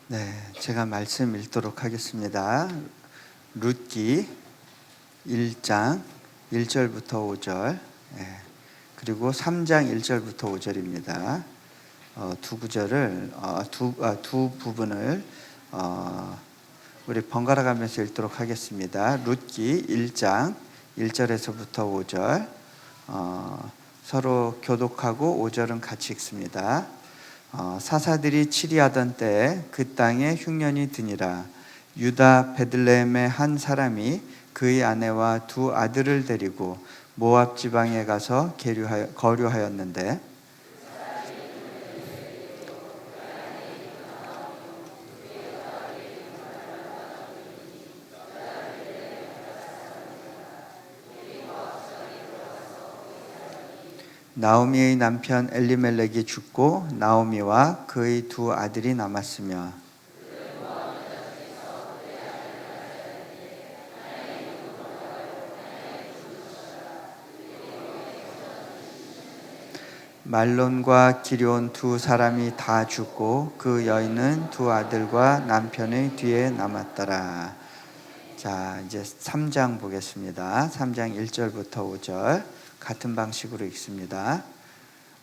네, 제가 말씀 읽도록 하겠습니다. 룻기 1장 1절부터 5절, 그리고 3장 1절부터 5절입니다. 두 구절을 두 부분을 우리 번갈아 가면서 읽도록 하겠습니다. 룻기 1장 1절에서부터 5절, 서로 교독하고 5절은 같이 읽습니다. 사사들이 치리하던 때에 그 땅에 흉년이 드니라. 유다 베들레헴의 한 사람이 그의 아내와 두 아들을 데리고 모압 지방에 가서 거류하였는데 나오미의 남편 엘리멜렉이 죽고 나오미와 그의 두 아들이 남았으며 말론과 기럧 두 사람이 다 죽고 그 여인은 두 아들과 남편의 뒤에 남았더라. 자, 이제 3장 보겠습니다. 3장 1절부터 5절 같은 방식으로 읽습니다.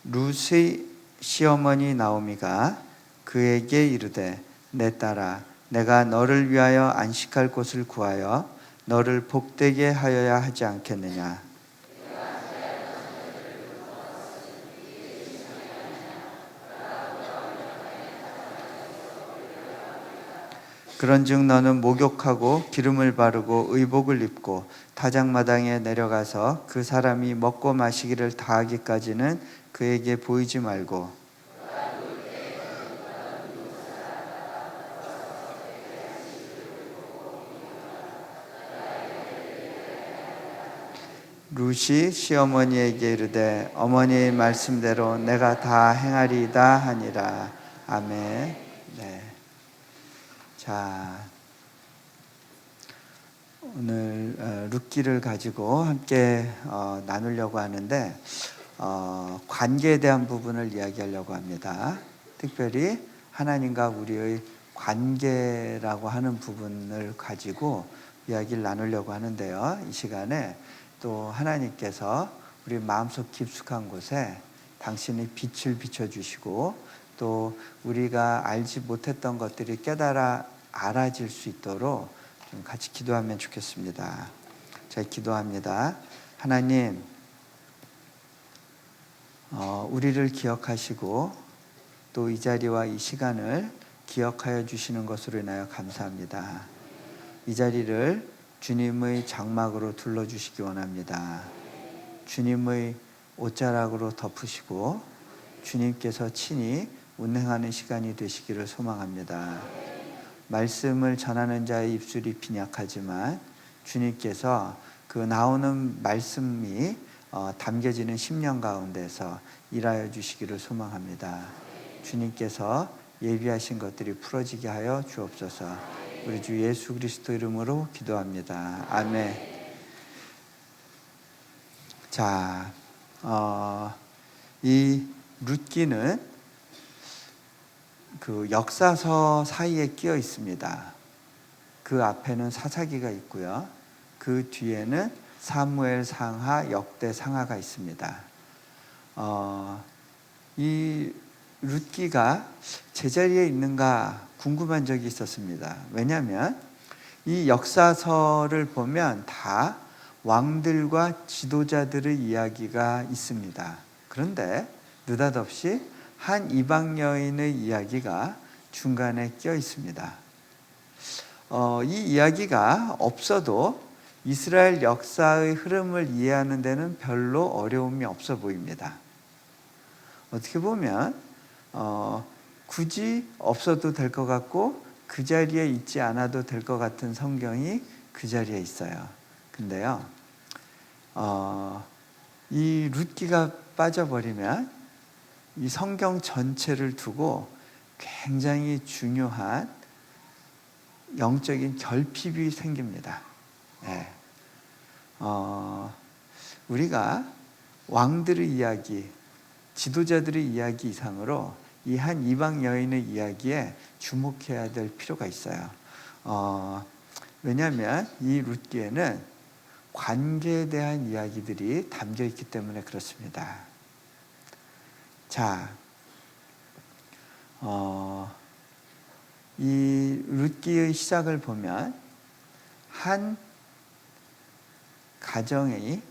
룻의 시어머니 나오미가 그에게 이르되 내 딸아 내가 너를 위하여 안식할 곳을 구하여 너를 복되게 하여야 하지 않겠느냐. 그런즉 너는 목욕하고 기름을 바르고 의복을 입고 타작마당에 내려가서 그 사람이 먹고 마시기를 다하기까지는 그에게 보이지 말고 룻이 시어머니에게 이르되 어머니의 말씀대로 내가 다 행하리이다 하니라. 아멘. 네. 자, 오늘 룻기를 가지고 함께 나누려고 하는데 관계에 대한 부분을 이야기하려고 합니다. 특별히 하나님과 우리의 관계라고 하는 부분을 가지고 이야기를 나누려고 하는데요. 이 시간에 또 하나님께서 우리 마음속 깊숙한 곳에 당신의 빛을 비춰주시고 또 우리가 알지 못했던 것들이 알아질 수 있도록 좀 같이 기도하면 좋겠습니다. 제가 기도합니다. 하나님, 우리를 기억하시고 또 이 자리와 이 시간을 기억하여 주시는 것으로 인하여 감사합니다. 이 자리를 주님의 장막으로 둘러주시기 원합니다. 주님의 옷자락으로 덮으시고 주님께서 친히 운행하는 시간이 되시기를 소망합니다. 말씀을 전하는 자의 입술이 빈약하지만 주님께서 그 나오는 말씀이 담겨지는 심령 가운데서 일하여 주시기를 소망합니다. 주님께서 예비하신 것들이 풀어지게 하여 주옵소서. 우리 주 예수 그리스도 이름으로 기도합니다. 아멘. 자, 이 룻기는 그 역사서 사이에 끼어 있습니다. 그 앞에는 사사기가 있고요. 그 뒤에는 사무엘 상하, 역대 상하가 있습니다. 이 룻기가 제자리에 있는가 궁금한 적이 있었습니다. 왜냐하면 이 역사서를 보면 다 왕들과 지도자들의 이야기가 있습니다. 그런데 느닷없이 한 이방 여인의 이야기가 중간에 껴 있습니다. 이 이야기가 없어도 이스라엘 역사의 흐름을 이해하는 데는 별로 어려움이 없어 보입니다. 어떻게 보면 굳이 없어도 될 것 같고 그 자리에 있지 않아도 될 것 같은 성경이 그 자리에 있어요. 근데요, 이 룻기가 빠져버리면 이 성경 전체를 두고 굉장히 중요한 영적인 결핍이 생깁니다. 네. 우리가 왕들의 이야기, 지도자들의 이야기 이상으로 이 한 이방 여인의 이야기에 주목해야 될 필요가 있어요. 왜냐하면 이 룻기에는 관계에 대한 이야기들이 담겨 있기 때문에 그렇습니다. 자, 이 룻기의 시작을 보면 한 가정이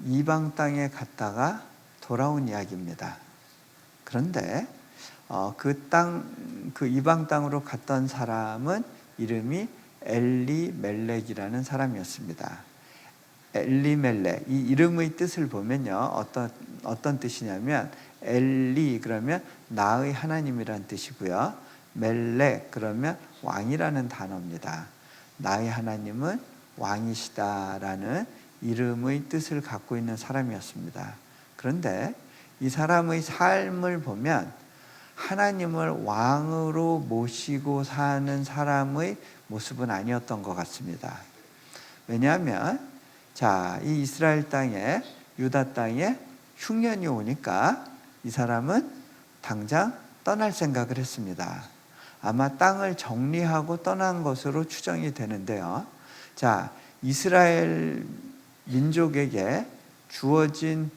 이방 땅에 갔다가 돌아온 이야기입니다. 그런데 그 이방 땅으로 갔던 사람은 이름이 엘리멜렉이라는 사람이었습니다. 엘리멜렉, 이 이름의 뜻을 보면요, 어떤 뜻이냐면 엘리 그러면 나의 하나님이라는 뜻이고요, 멜렉 그러면 왕이라는 단어입니다. 나의 하나님은 왕이시다라는 이름의 뜻을 갖고 있는 사람이었습니다. 그런데 이 사람의 삶을 보면 하나님을 왕으로 모시고 사는 사람의 모습은 아니었던 것 같습니다. 왜냐하면 이 이스라엘 땅에, 유다 땅에 흉년이 오니까 이 사람은 당장 떠날 생각을 했습니다. 아마 땅을 정리하고 떠난 것으로 추정이 되는데요. 이스라엘 민족에게 주어진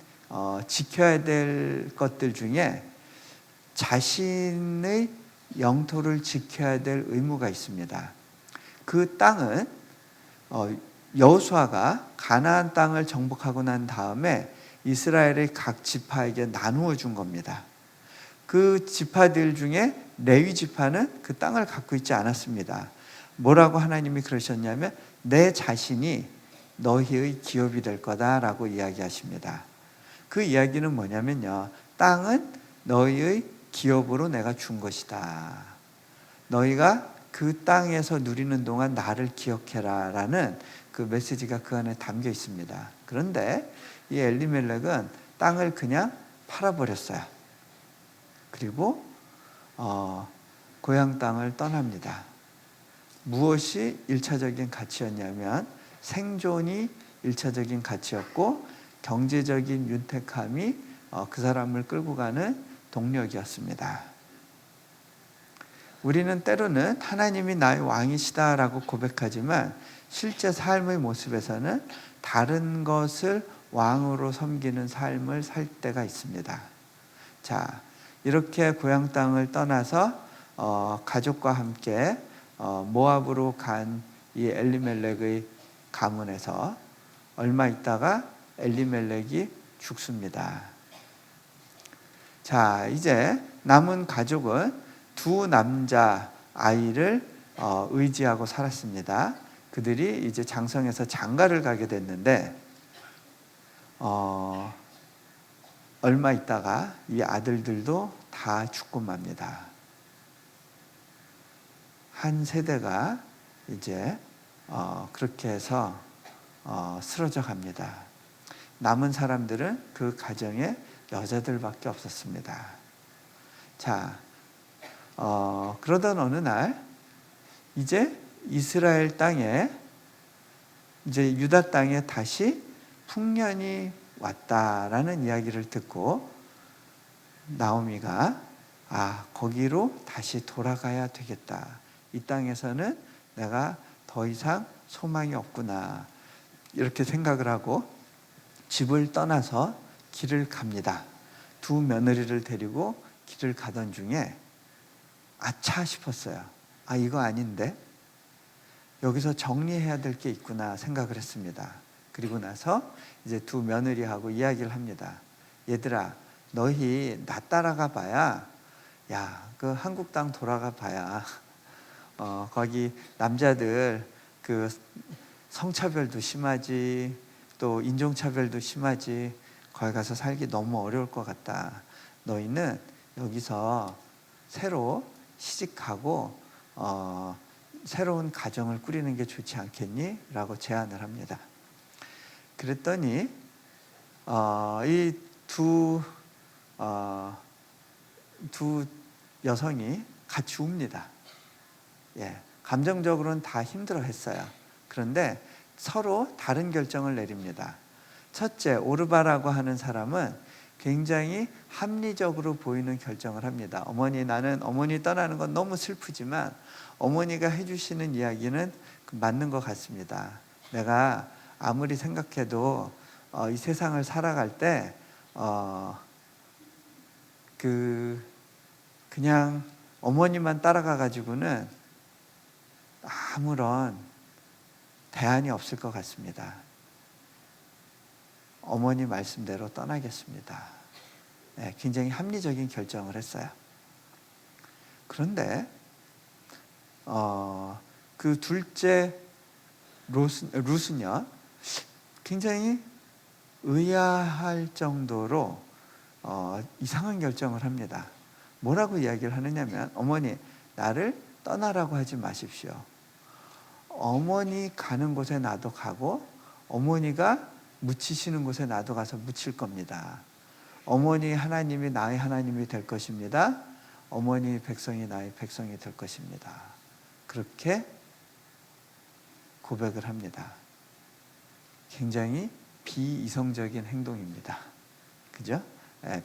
지켜야 될 것들 중에 자신의 영토를 지켜야 될 의무가 있습니다. 그 땅은 여호수아가 가나안 땅을 정복하고 난 다음에 이스라엘의 각 지파에게 나누어 준 겁니다. 그 지파들 중에 레위 지파는 그 땅을 갖고 있지 않았습니다. 뭐라고 하나님이 그러셨냐면 내 자신이 너희의 기업이 될 거다라고 이야기하십니다. 그 이야기는 뭐냐면요, 땅은 너희의 기업으로 내가 준 것이다. 너희가 그 땅에서 누리는 동안 나를 기억해라 라는 그 메시지가 그 안에 담겨 있습니다. 그런데 이 엘리멜렉은 땅을 그냥 팔아버렸어요. 그리고 고향 땅을 떠납니다. 무엇이 1차적인 가치였냐면 생존이 1차적인 가치였고 경제적인 윤택함이 그 사람을 끌고 가는 동력이었습니다. 우리는 때로는 하나님이 나의 왕이시다라고 고백하지만 실제 삶의 모습에서는 다른 것을 왕으로 섬기는 삶을 살 때가 있습니다. 이렇게 고향 땅을 떠나서 가족과 함께 모압으로 간 이 엘리멜렉의 가문에서 얼마 있다가 엘리멜렉이 죽습니다. 이제 남은 가족은 두 남자 아이를 의지하고 살았습니다. 그들이 이제 장성에서 장가를 가게 됐는데 얼마 있다가 이 아들들도 다 죽고 맙니다. 한 세대가 이제 그렇게 해서 쓰러져 갑니다. 남은 사람들은 그 가정에 여자들밖에 없었습니다. 그러던 어느 날 이제 이스라엘 땅에, 이제 유다 땅에 다시 풍년이 왔다라는 이야기를 듣고 나오미가 거기로 다시 돌아가야 되겠다. 이 땅에서는 내가 더 이상 소망이 없구나. 이렇게 생각을 하고 집을 떠나서 길을 갑니다. 두 며느리를 데리고 길을 가던 중에 아차 싶었어요. 이거 아닌데? 여기서 정리해야 될 게 있구나 생각을 했습니다. 그리고 나서 이제 두 며느리하고 이야기를 합니다. 얘들아, 너희 나 따라가 봐야, 그 한국 땅 돌아가 봐야 거기 남자들 그 성차별도 심하지, 또 인종차별도 심하지, 거기 가서 살기 너무 어려울 것 같다. 너희는 여기서 새로 시집가고 새로운 가정을 꾸리는 게 좋지 않겠니? 라고 제안을 합니다. 그랬더니 이 두 여성이 같이 웁니다. 감정적으로는 다 힘들어했어요. 그런데 서로 다른 결정을 내립니다. 첫째, 오르바라고 하는 사람은 굉장히 합리적으로 보이는 결정을 합니다. 나는 어머니 떠나는 건 너무 슬프지만 어머니가 해주시는 이야기는 맞는 것 같습니다. 내가 아무리 생각해도 이 세상을 살아갈 때 그냥 어머니만 따라가 가지고는 아무런 대안이 없을 것 같습니다. 어머니 말씀대로 떠나겠습니다. 네, 굉장히 합리적인 결정을 했어요. 그런데 그 둘째 룻은요, 굉장히 의아할 정도로 이상한 결정을 합니다. 뭐라고 이야기를 하느냐면, 어머니, 나를 떠나라고 하지 마십시오. 어머니 가는 곳에 나도 가고 어머니가 묻히시는 곳에 나도 가서 묻힐 겁니다. 어머니 하나님이 나의 하나님이 될 것입니다. 어머니 백성이 나의 백성이 될 것입니다. 그렇게 고백을 합니다. 굉장히 비이성적인 행동입니다. 그죠?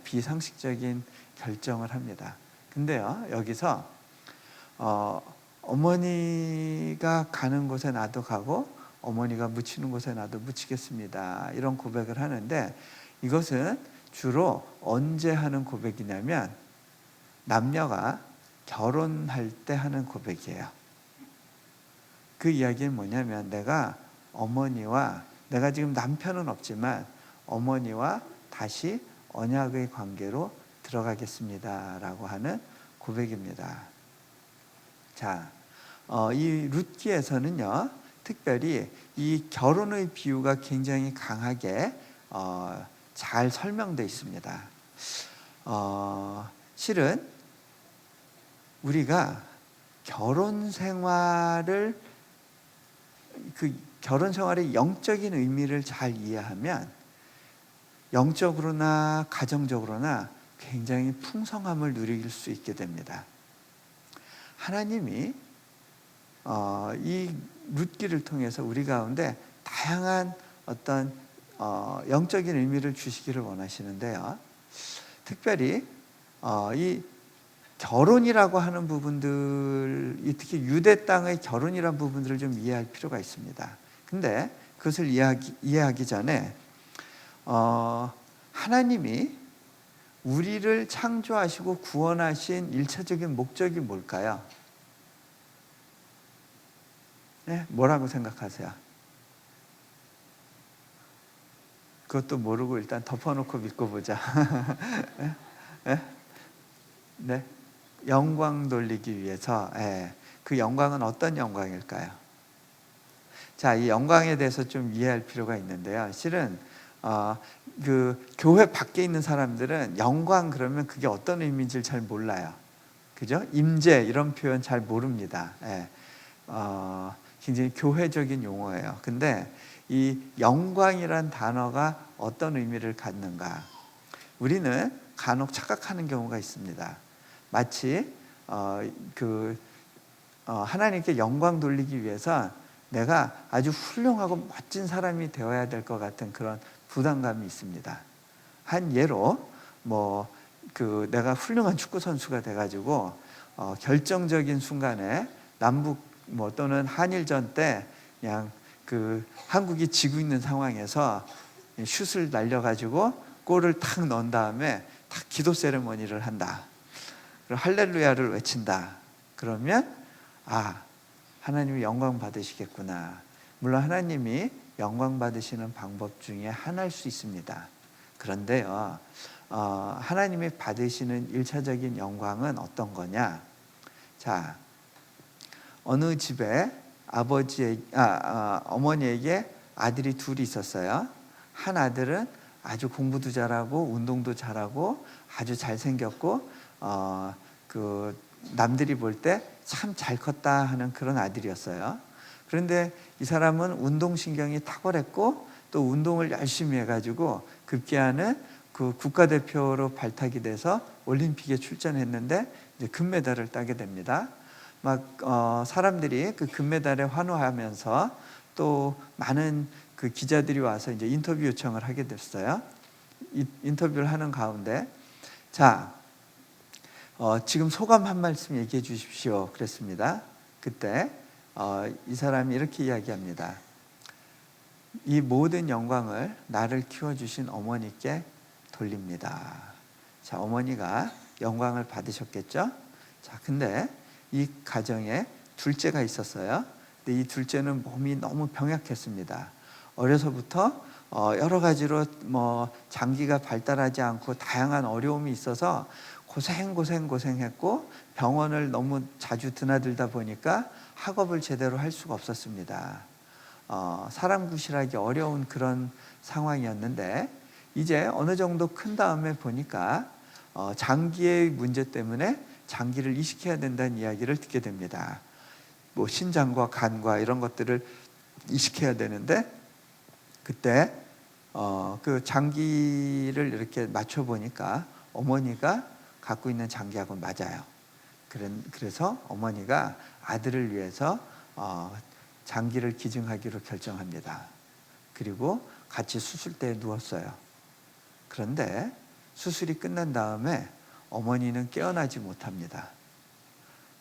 비상식적인 결정을 합니다. 근데요, 여기서 어머니가 가는 곳에 나도 가고 어머니가 묻히는 곳에 나도 묻히겠습니다. 이런 고백을 하는데, 이것은 주로 언제 하는 고백이냐면 남녀가 결혼할 때 하는 고백이에요. 그 이야기는 뭐냐면, 내가 지금 남편은 없지만 어머니와 다시 언약의 관계로 들어가겠습니다라고 하는 고백입니다. 자, 이 룻기에서는요, 특별히 이 결혼의 비유가 굉장히 강하게 잘 설명되어 있습니다. 실은 우리가 결혼 생활의 영적인 의미를 잘 이해하면 영적으로나 가정적으로나 굉장히 풍성함을 누릴 수 있게 됩니다. 하나님이 이 룻기를 통해서 우리 가운데 다양한 어떤 영적인 의미를 주시기를 원하시는데요. 특별히 이 결혼이라고 하는 부분들, 특히 유대 땅의 결혼이라는 부분들을 좀 이해할 필요가 있습니다. 근데 그것을 이해하기 전에 하나님이 우리를 창조하시고 구원하신 일차적인 목적이 뭘까요? 네? 뭐라고 생각하세요? 그것도 모르고 일단 덮어놓고 믿고 보자. 네? 네? 영광 돌리기 위해서. 그 영광은 어떤 영광일까요? 자, 이 영광에 대해서 좀 이해할 필요가 있는데요. 실은 그 교회 밖에 있는 사람들은 영광 그러면 그게 어떤 의미인지를 잘 몰라요. 그죠? 임재 이런 표현 잘 모릅니다. 굉장히 교회적인 용어예요. 근데 이 영광이란 단어가 어떤 의미를 갖는가? 우리는 간혹 착각하는 경우가 있습니다. 마치 하나님께 영광 돌리기 위해서 내가 아주 훌륭하고 멋진 사람이 되어야 될 것 같은 그런 부담감이 있습니다. 한 예로 내가 훌륭한 축구 선수가 돼가지고 결정적인 순간에 남북 또는 한일전 때 그냥 한국이 지고 있는 상황에서 슛을 날려가지고 골을 탁 넣은 다음에 탁 기도 세레머니를 한다. 그리고 할렐루야를 외친다. 그러면 하나님이 영광 받으시겠구나. 물론 하나님이 영광 받으시는 방법 중에 하나일 수 있습니다. 그런데요, 하나님이 받으시는 일차적인 영광은 어떤 거냐? 자, 어느 집에 어머니에게 아들이 둘이 있었어요. 한 아들은 아주 공부도 잘하고 운동도 잘하고 아주 잘생겼고 남들이 볼 때 참 잘 컸다 하는 그런 아들이었어요. 그런데 이 사람은 운동신경이 탁월했고 또 운동을 열심히 해가지고 급기야는 그 국가대표로 발탁이 돼서 올림픽에 출전했는데 이제 금메달을 따게 됩니다. 사람들이 그 금메달에 환호하면서 또 많은 그 기자들이 와서 이제 인터뷰 요청을 하게 됐어요. 인터뷰를 하는 가운데 자, 지금 소감 한 말씀 얘기해 주십시오. 그랬습니다. 그때 이 사람이 이렇게 이야기합니다. 이 모든 영광을 나를 키워주신 어머니께 돌립니다. 자, 어머니가 영광을 받으셨겠죠? 자, 근데 이 가정에 둘째가 있었어요. 근데 이 둘째는 몸이 너무 병약했습니다. 어려서부터 여러 가지로 장기가 발달하지 않고 다양한 어려움이 있어서 고생했고 병원을 너무 자주 드나들다 보니까 학업을 제대로 할 수가 없었습니다. 사람 구실하기 어려운 그런 상황이었는데 이제 어느 정도 큰 다음에 보니까 장기의 문제 때문에 장기를 이식해야 된다는 이야기를 듣게 됩니다. 뭐 신장과 간과 이런 것들을 이식해야 되는데 그때 그 장기를 이렇게 맞춰 보니까 어머니가 갖고 있는 장기하고 맞아요. 그래서 어머니가 아들을 위해서 장기를 기증하기로 결정합니다. 그리고 같이 수술대에 누웠어요. 그런데 수술이 끝난 다음에 어머니는 깨어나지 못합니다.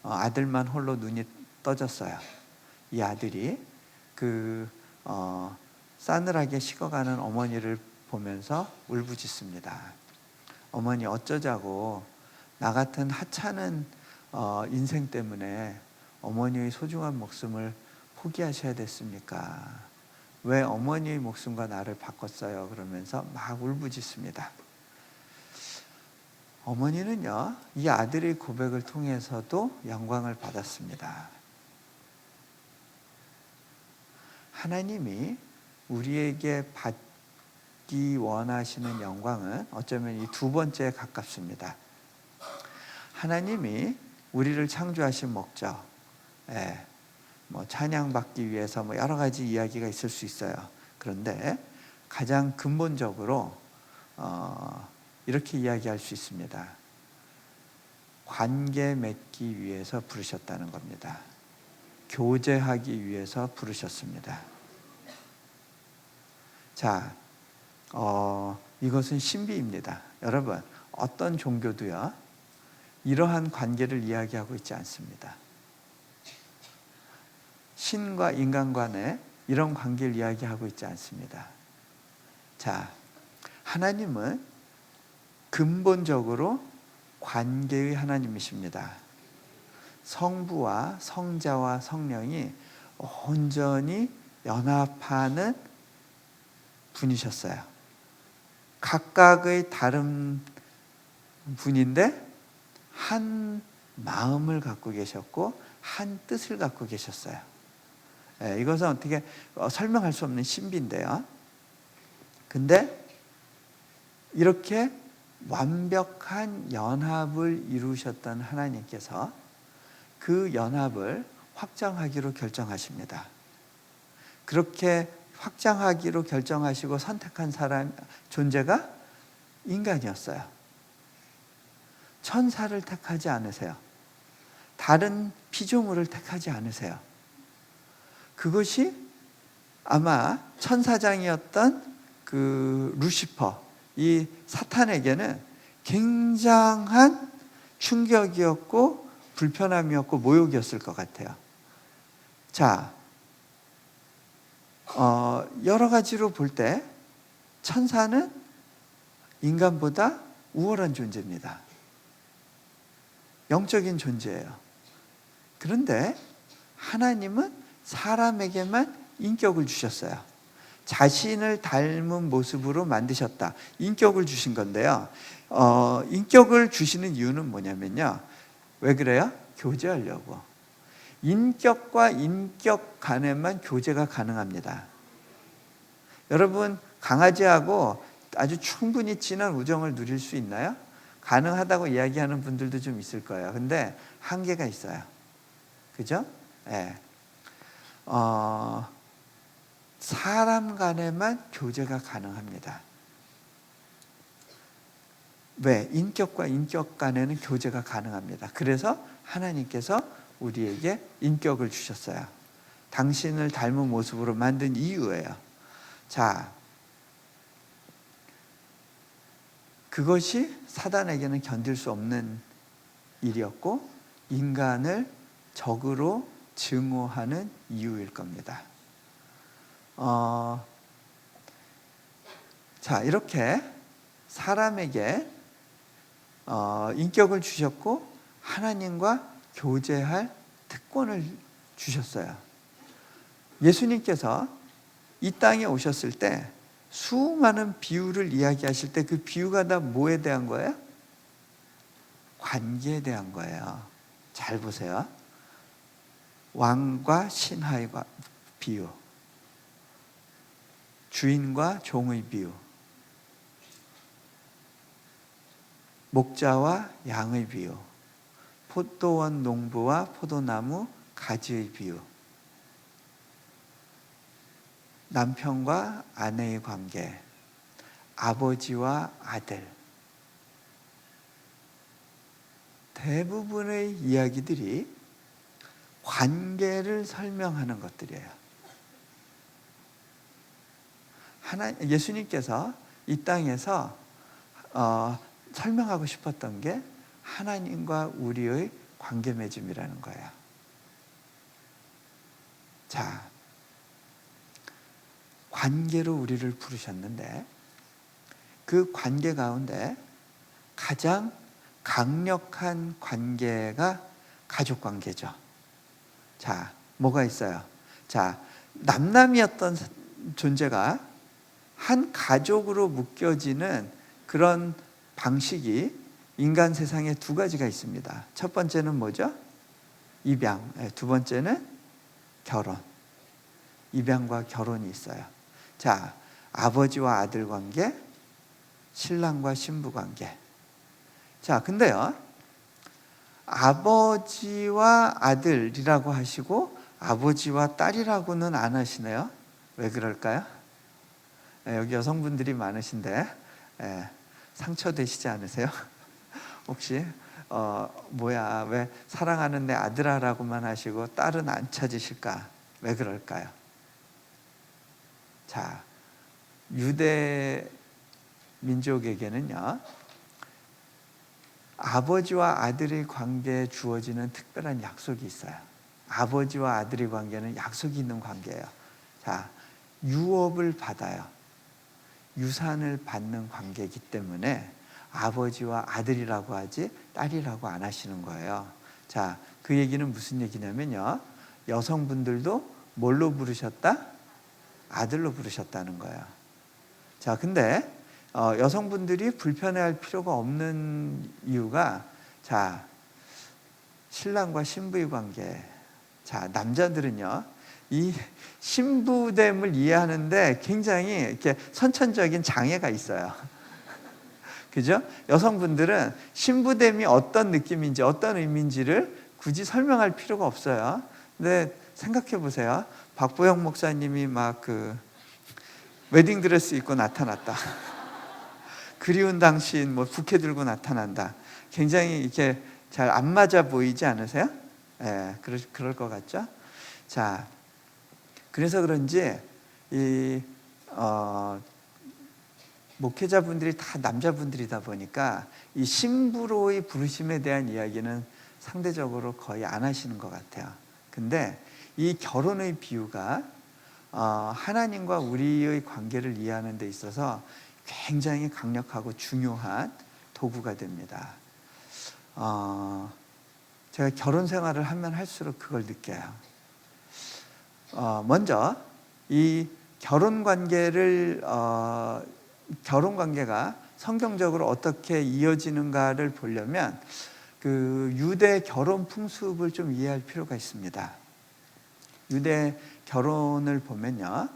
아들만 홀로 눈이 떠졌어요. 이 아들이 싸늘하게 식어가는 어머니를 보면서 울부짖습니다. 어머니 어쩌자고 나 같은 하찮은 인생 때문에 어머니의 소중한 목숨을 포기하셔야 됐습니까? 왜 어머니의 목숨과 나를 바꿨어요? 그러면서 막 울부짖습니다. 어머니는요, 이 아들의 고백을 통해서도 영광을 받았습니다. 하나님이 우리에게 받기 원하시는 영광은 어쩌면 이 두 번째에 가깝습니다. 하나님이 우리를 창조하신 목적, 찬양받기 위해서 여러 가지 이야기가 있을 수 있어요. 그런데 가장 근본적으로 이렇게 이야기할 수 있습니다. 관계 맺기 위해서 부르셨다는 겁니다. 교제하기 위해서 부르셨습니다. 자, 이것은 신비입니다. 여러분, 어떤 종교도요, 이러한 관계를 이야기하고 있지 않습니다. 신과 인간 간에 이런 관계를 이야기하고 있지 않습니다. 자, 하나님은 근본적으로 관계의 하나님이십니다. 성부와 성자와 성령이 온전히 연합하는 분이셨어요. 각각의 다른 분인데 한 마음을 갖고 계셨고 한 뜻을 갖고 계셨어요. 이것은 어떻게 설명할 수 없는 신비인데요. 근데 이렇게 완벽한 연합을 이루셨던 하나님께서 그 연합을 확장하기로 결정하십니다. 그렇게 확장하기로 결정하시고 선택한 존재가 인간이었어요. 천사를 택하지 않으세요. 다른 피조물을 택하지 않으세요. 그것이 아마 천사장이었던 그 루시퍼, 이 사탄에게는 굉장한 충격이었고 불편함이었고 모욕이었을 것 같아요. 자, 여러 가지로 볼 때 천사는 인간보다 우월한 존재입니다. 영적인 존재예요. 그런데 하나님은 사람에게만 인격을 주셨어요. 자신을 닮은 모습으로 만드셨다. 인격을 주신 건데요. 인격을 주시는 이유는 뭐냐면요. 왜 그래요? 교제하려고. 인격과 인격 간에만 교제가 가능합니다. 여러분, 강아지하고 아주 충분히 진한 우정을 누릴 수 있나요? 가능하다고 이야기하는 분들도 좀 있을 거예요. 근데 한계가 있어요. 그죠? 네. 사람 간에만 교제가 가능합니다. 왜? 인격과 인격 간에는 교제가 가능합니다. 그래서 하나님께서 우리에게 인격을 주셨어요. 당신을 닮은 모습으로 만든 이유예요. 자, 그것이 사단에게는 견딜 수 없는 일이었고 인간을 적으로 증오하는 이유일 겁니다. 자, 이렇게 사람에게 인격을 주셨고 하나님과 교제할 특권을 주셨어요. 예수님께서 이 땅에 오셨을 때 수많은 비유를 이야기하실 때 그 비유가 다 뭐에 대한 거예요? 관계에 대한 거예요. 잘 보세요. 왕과 신하의 비유, 주인과 종의 비유, 목자와 양의 비유, 포도원 농부와 포도나무 가지의 비유, 남편과 아내의 관계, 아버지와 아들. 대부분의 이야기들이 관계를 설명하는 것들이에요. 예수님께서 이 땅에서 설명하고 싶었던 게 하나님과 우리의 관계 맺음이라는 거예요. 자, 관계로 우리를 부르셨는데 그 관계 가운데 가장 강력한 관계가 가족 관계죠. 자, 뭐가 있어요? 자, 남남이었던 존재가 한 가족으로 묶여지는 그런 방식이 인간 세상에 두 가지가 있습니다. 첫 번째는 뭐죠? 입양. 두 번째는 결혼. 입양과 결혼이 있어요. 자, 아버지와 아들 관계, 신랑과 신부 관계. 자, 근데요, 아버지와 아들이라고 하시고 아버지와 딸이라고는 안 하시네요. 왜 그럴까요? 여기 여성분들이 많으신데 상처되시지 않으세요? 혹시 뭐야, 왜 사랑하는 내 아들아라고만 하시고 딸은 안 찾으실까? 왜 그럴까요? 자, 유대 민족에게는요, 아버지와 아들의 관계에 주어지는 특별한 약속이 있어요. 아버지와 아들의 관계는 약속이 있는 관계예요. 자, 유업을 받아요. 유산을 받는 관계이기 때문에 아버지와 아들이라고 하지 딸이라고 안 하시는 거예요. 자, 그 얘기는 무슨 얘기냐면요, 여성분들도 뭘로 부르셨다? 아들로 부르셨다는 거예요. 자, 근데 여성분들이 불편해할 필요가 없는 이유가, 자, 신랑과 신부의 관계. 자, 남자들은요, 이 신부됨을 이해하는데 굉장히 이렇게 선천적인 장애가 있어요. 그죠? 여성분들은 신부됨이 어떤 느낌인지, 어떤 의미인지를 굳이 설명할 필요가 없어요. 근데 생각해 보세요. 박보영 목사님이 막 웨딩드레스 입고 나타났다. 그리운 당신 부케 들고 나타난다. 굉장히 이렇게 잘 안 맞아 보이지 않으세요? 예, 그럴 것 같죠? 자, 그래서 그런지 목회자분들이 다 남자분들이다 보니까 이 신부로의 부르심에 대한 이야기는 상대적으로 거의 안 하시는 것 같아요. 근데 이 결혼의 비유가 하나님과 우리의 관계를 이해하는 데 있어서 굉장히 강력하고 중요한 도구가 됩니다. 제가 결혼 생활을 하면 할수록 그걸 느껴요. 먼저 이 결혼 관계가 성경적으로 어떻게 이어지는가를 보려면 그 유대 결혼 풍습을 좀 이해할 필요가 있습니다. 유대 결혼을 보면요,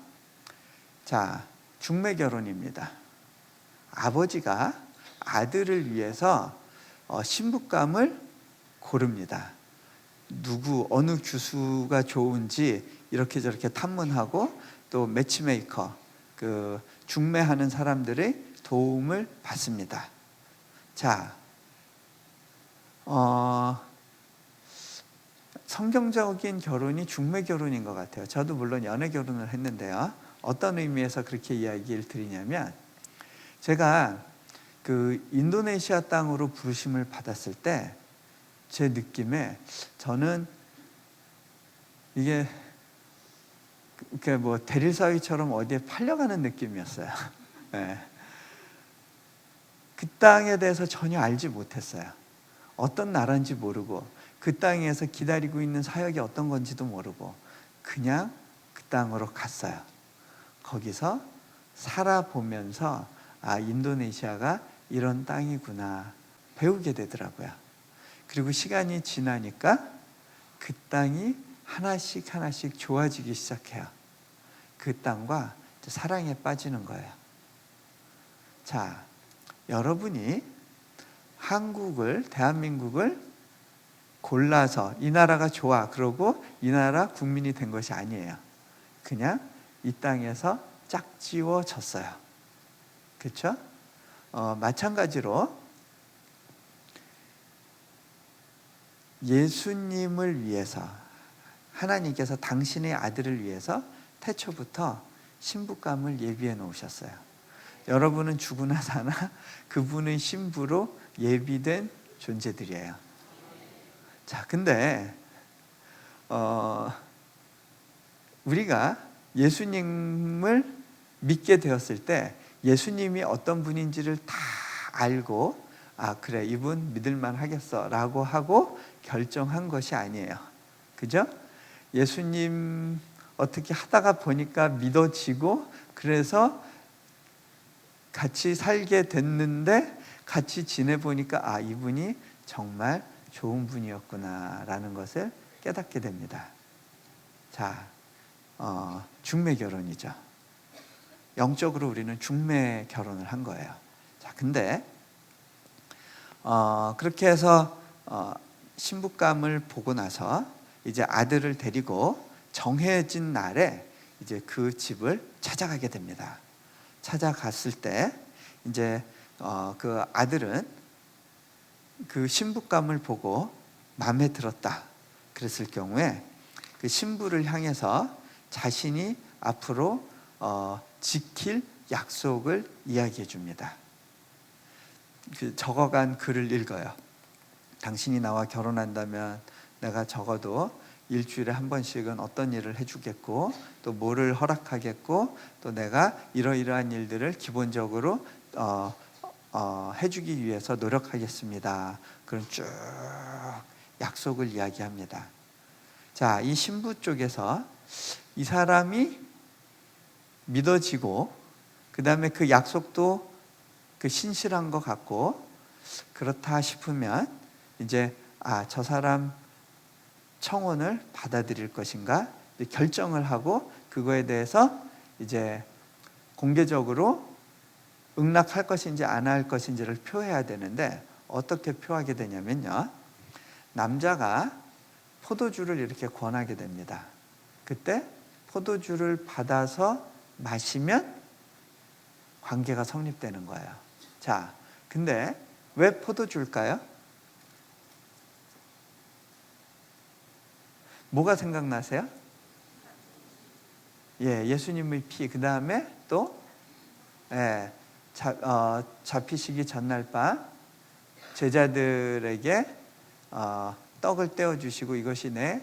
자, 중매 결혼입니다. 아버지가 아들을 위해서 신부감을 고릅니다. 어느 교수가 좋은지 이렇게 저렇게 탐문하고, 또 매치메이커, 중매하는 사람들의 도움을 받습니다. 자, 성경적인 결혼이 중매 결혼인 것 같아요. 저도 물론 연애 결혼을 했는데요, 어떤 의미에서 그렇게 이야기를 드리냐면, 제가 그 인도네시아 땅으로 부르심을 받았을 때 제 느낌에 저는 이게 뭐 대릴사위처럼 어디에 팔려가는 느낌이었어요. 네. 그 땅에 대해서 전혀 알지 못했어요. 어떤 나라인지 모르고 그 땅에서 기다리고 있는 사역이 어떤 건지도 모르고 그냥 그 땅으로 갔어요. 거기서 살아보면서 인도네시아가 이런 땅이구나 배우게 되더라고요. 그리고 시간이 지나니까 그 땅이 하나씩 하나씩 좋아지기 시작해요. 그 땅과 사랑에 빠지는 거예요. 자, 여러분이 대한민국을 골라서 이 나라가 좋아 그러고 이 나라 국민이 된 것이 아니에요. 그냥 이 땅에서 짝지워졌어요. 그렇죠? 마찬가지로 예수님을 위해서 하나님께서 당신의 아들을 위해서 태초부터 신부감을 예비해 놓으셨어요. 여러분은 죽으나 사나 그분의 신부로 예비된 존재들이에요. 자, 근데 우리가 예수님을 믿게 되었을 때 예수님이 어떤 분인지를 다 알고 그래 이분 믿을만 하겠어 라고 하고 결정한 것이 아니에요. 그죠? 예수님 어떻게 하다가 보니까 믿어지고 그래서 같이 살게 됐는데 같이 지내보니까 이분이 정말 좋은 분이었구나 라는 것을 깨닫게 됩니다. 자, 중매 결혼이죠. 영적으로 우리는 중매 결혼을 한 거예요. 자, 근데 그렇게 해서 신부감을 보고 나서 이제 아들을 데리고 정해진 날에 이제 그 집을 찾아가게 됩니다. 찾아갔을 때 이제 그 아들은 그 신부감을 보고 마음에 들었다 그랬을 경우에 그 신부를 향해서 자신이 앞으로 지킬 약속을 이야기해 줍니다. 그 적어간 글을 읽어요. 당신이 나와 결혼한다면 내가 적어도 일주일에 한 번씩은 어떤 일을 해주겠고 또 뭐를 허락하겠고 또 내가 이러이러한 일들을 기본적으로 해주기 위해서 노력하겠습니다. 그럼 쭉 약속을 이야기합니다. 자, 이 신부 쪽에서 이 사람이 믿어지고 그 다음에 그 약속도 그 신실한 것 같고 그렇다 싶으면 이제 저 사람 청혼을 받아들일 것인가 결정을 하고 그거에 대해서 이제 공개적으로 응낙할 것인지 안 할 것인지를 표해야 되는데 어떻게 표하게 되냐면요. 남자가 포도주를 이렇게 권하게 됩니다. 그때 포도주를 받아서 마시면 관계가 성립되는 거예요. 자, 근데 왜 포도주일까요? 뭐가 생각나세요? 예수님의 피. 그 다음에 또 잡히시기 전날 밤 제자들에게 떡을 떼어주시고 이것이 내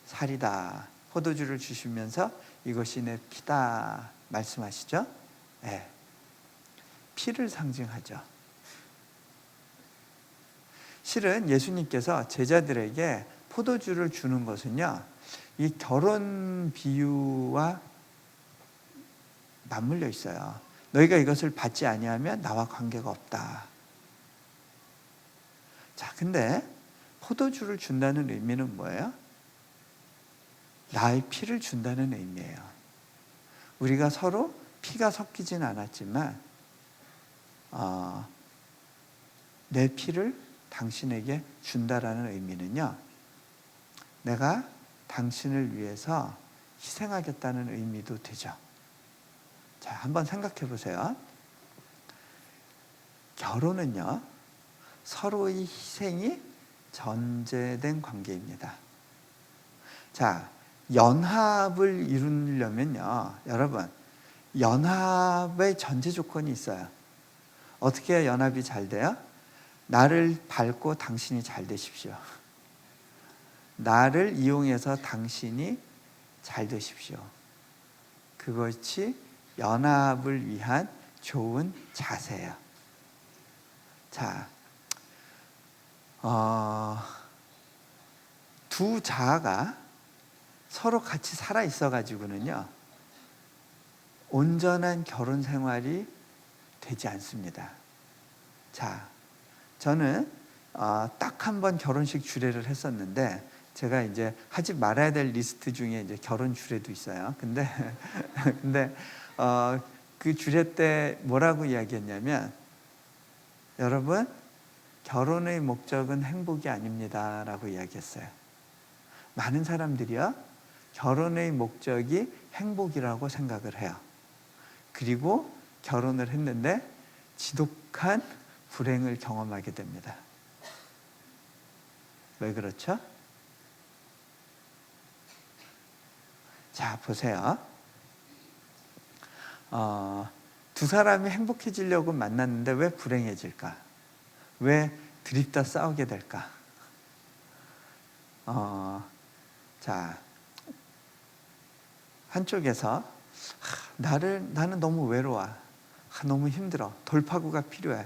살이다. 포도주를 주시면서 이것이 내 피다 말씀하시죠. 피를 상징하죠. 실은 예수님께서 제자들에게 포도주를 주는 것은요, 이 결혼 비유와 맞물려 있어요. 너희가 이것을 받지 아니하면 나와 관계가 없다. 자, 근데 포도주를 준다는 의미는 뭐예요? 나의 피를 준다는 의미예요. 우리가 서로 피가 섞이진 않았지만 내 피를 당신에게 준다라는 의미는요, 내가 당신을 위해서 희생하겠다는 의미도 되죠. 자, 한번 생각해 보세요. 결혼은요, 서로의 희생이 전제된 관계입니다. 자, 연합을 이루려면요, 여러분, 연합의 전제 조건이 있어요. 어떻게 연합이 잘 돼요? 나를 밟고 당신이 잘 되십시오. 나를 이용해서 당신이 잘 되십시오. 그것이 연합을 위한 좋은 자세예요. 자, 두 자아가 서로 같이 살아 있어 가지고는요, 온전한 결혼 생활이 되지 않습니다. 자, 저는 딱 한 번 결혼식 주례를 했었는데, 제가 이제 하지 말아야 될 리스트 중에 이제 결혼 주례도 있어요. 근데 그 주례 때 뭐라고 이야기했냐면, 여러분, 결혼의 목적은 행복이 아닙니다라고 이야기했어요. 많은 사람들이요, 결혼의 목적이 행복이라고 생각을 해요. 그리고 결혼을 했는데 지독한 불행을 경험하게 됩니다. 왜 그렇죠? 자, 보세요. 두 사람이 행복해지려고 만났는데 왜 불행해질까? 왜 들이다 싸우게 될까? 자, 한쪽에서 나는 너무 외로워. 너무 힘들어. 돌파구가 필요해.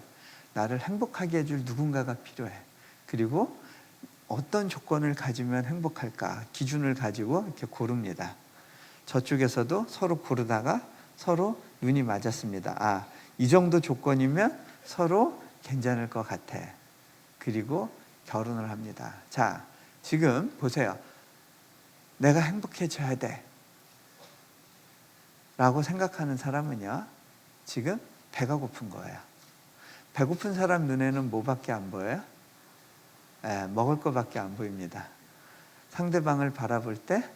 나를 행복하게 해줄 누군가가 필요해. 그리고 어떤 조건을 가지면 행복할까? 기준을 가지고 이렇게 고릅니다. 저쪽에서도 서로 고르다가 서로 눈이 맞았습니다. 이 정도 조건이면 서로 괜찮을 것 같아. 그리고 결혼을 합니다. 자, 지금 보세요. 내가 행복해져야 돼 라고 생각하는 사람은요, 지금 배가 고픈 거예요. 배고픈 사람 눈에는 뭐밖에 안 보여요? 먹을 거밖에 안 보입니다. 상대방을 바라볼 때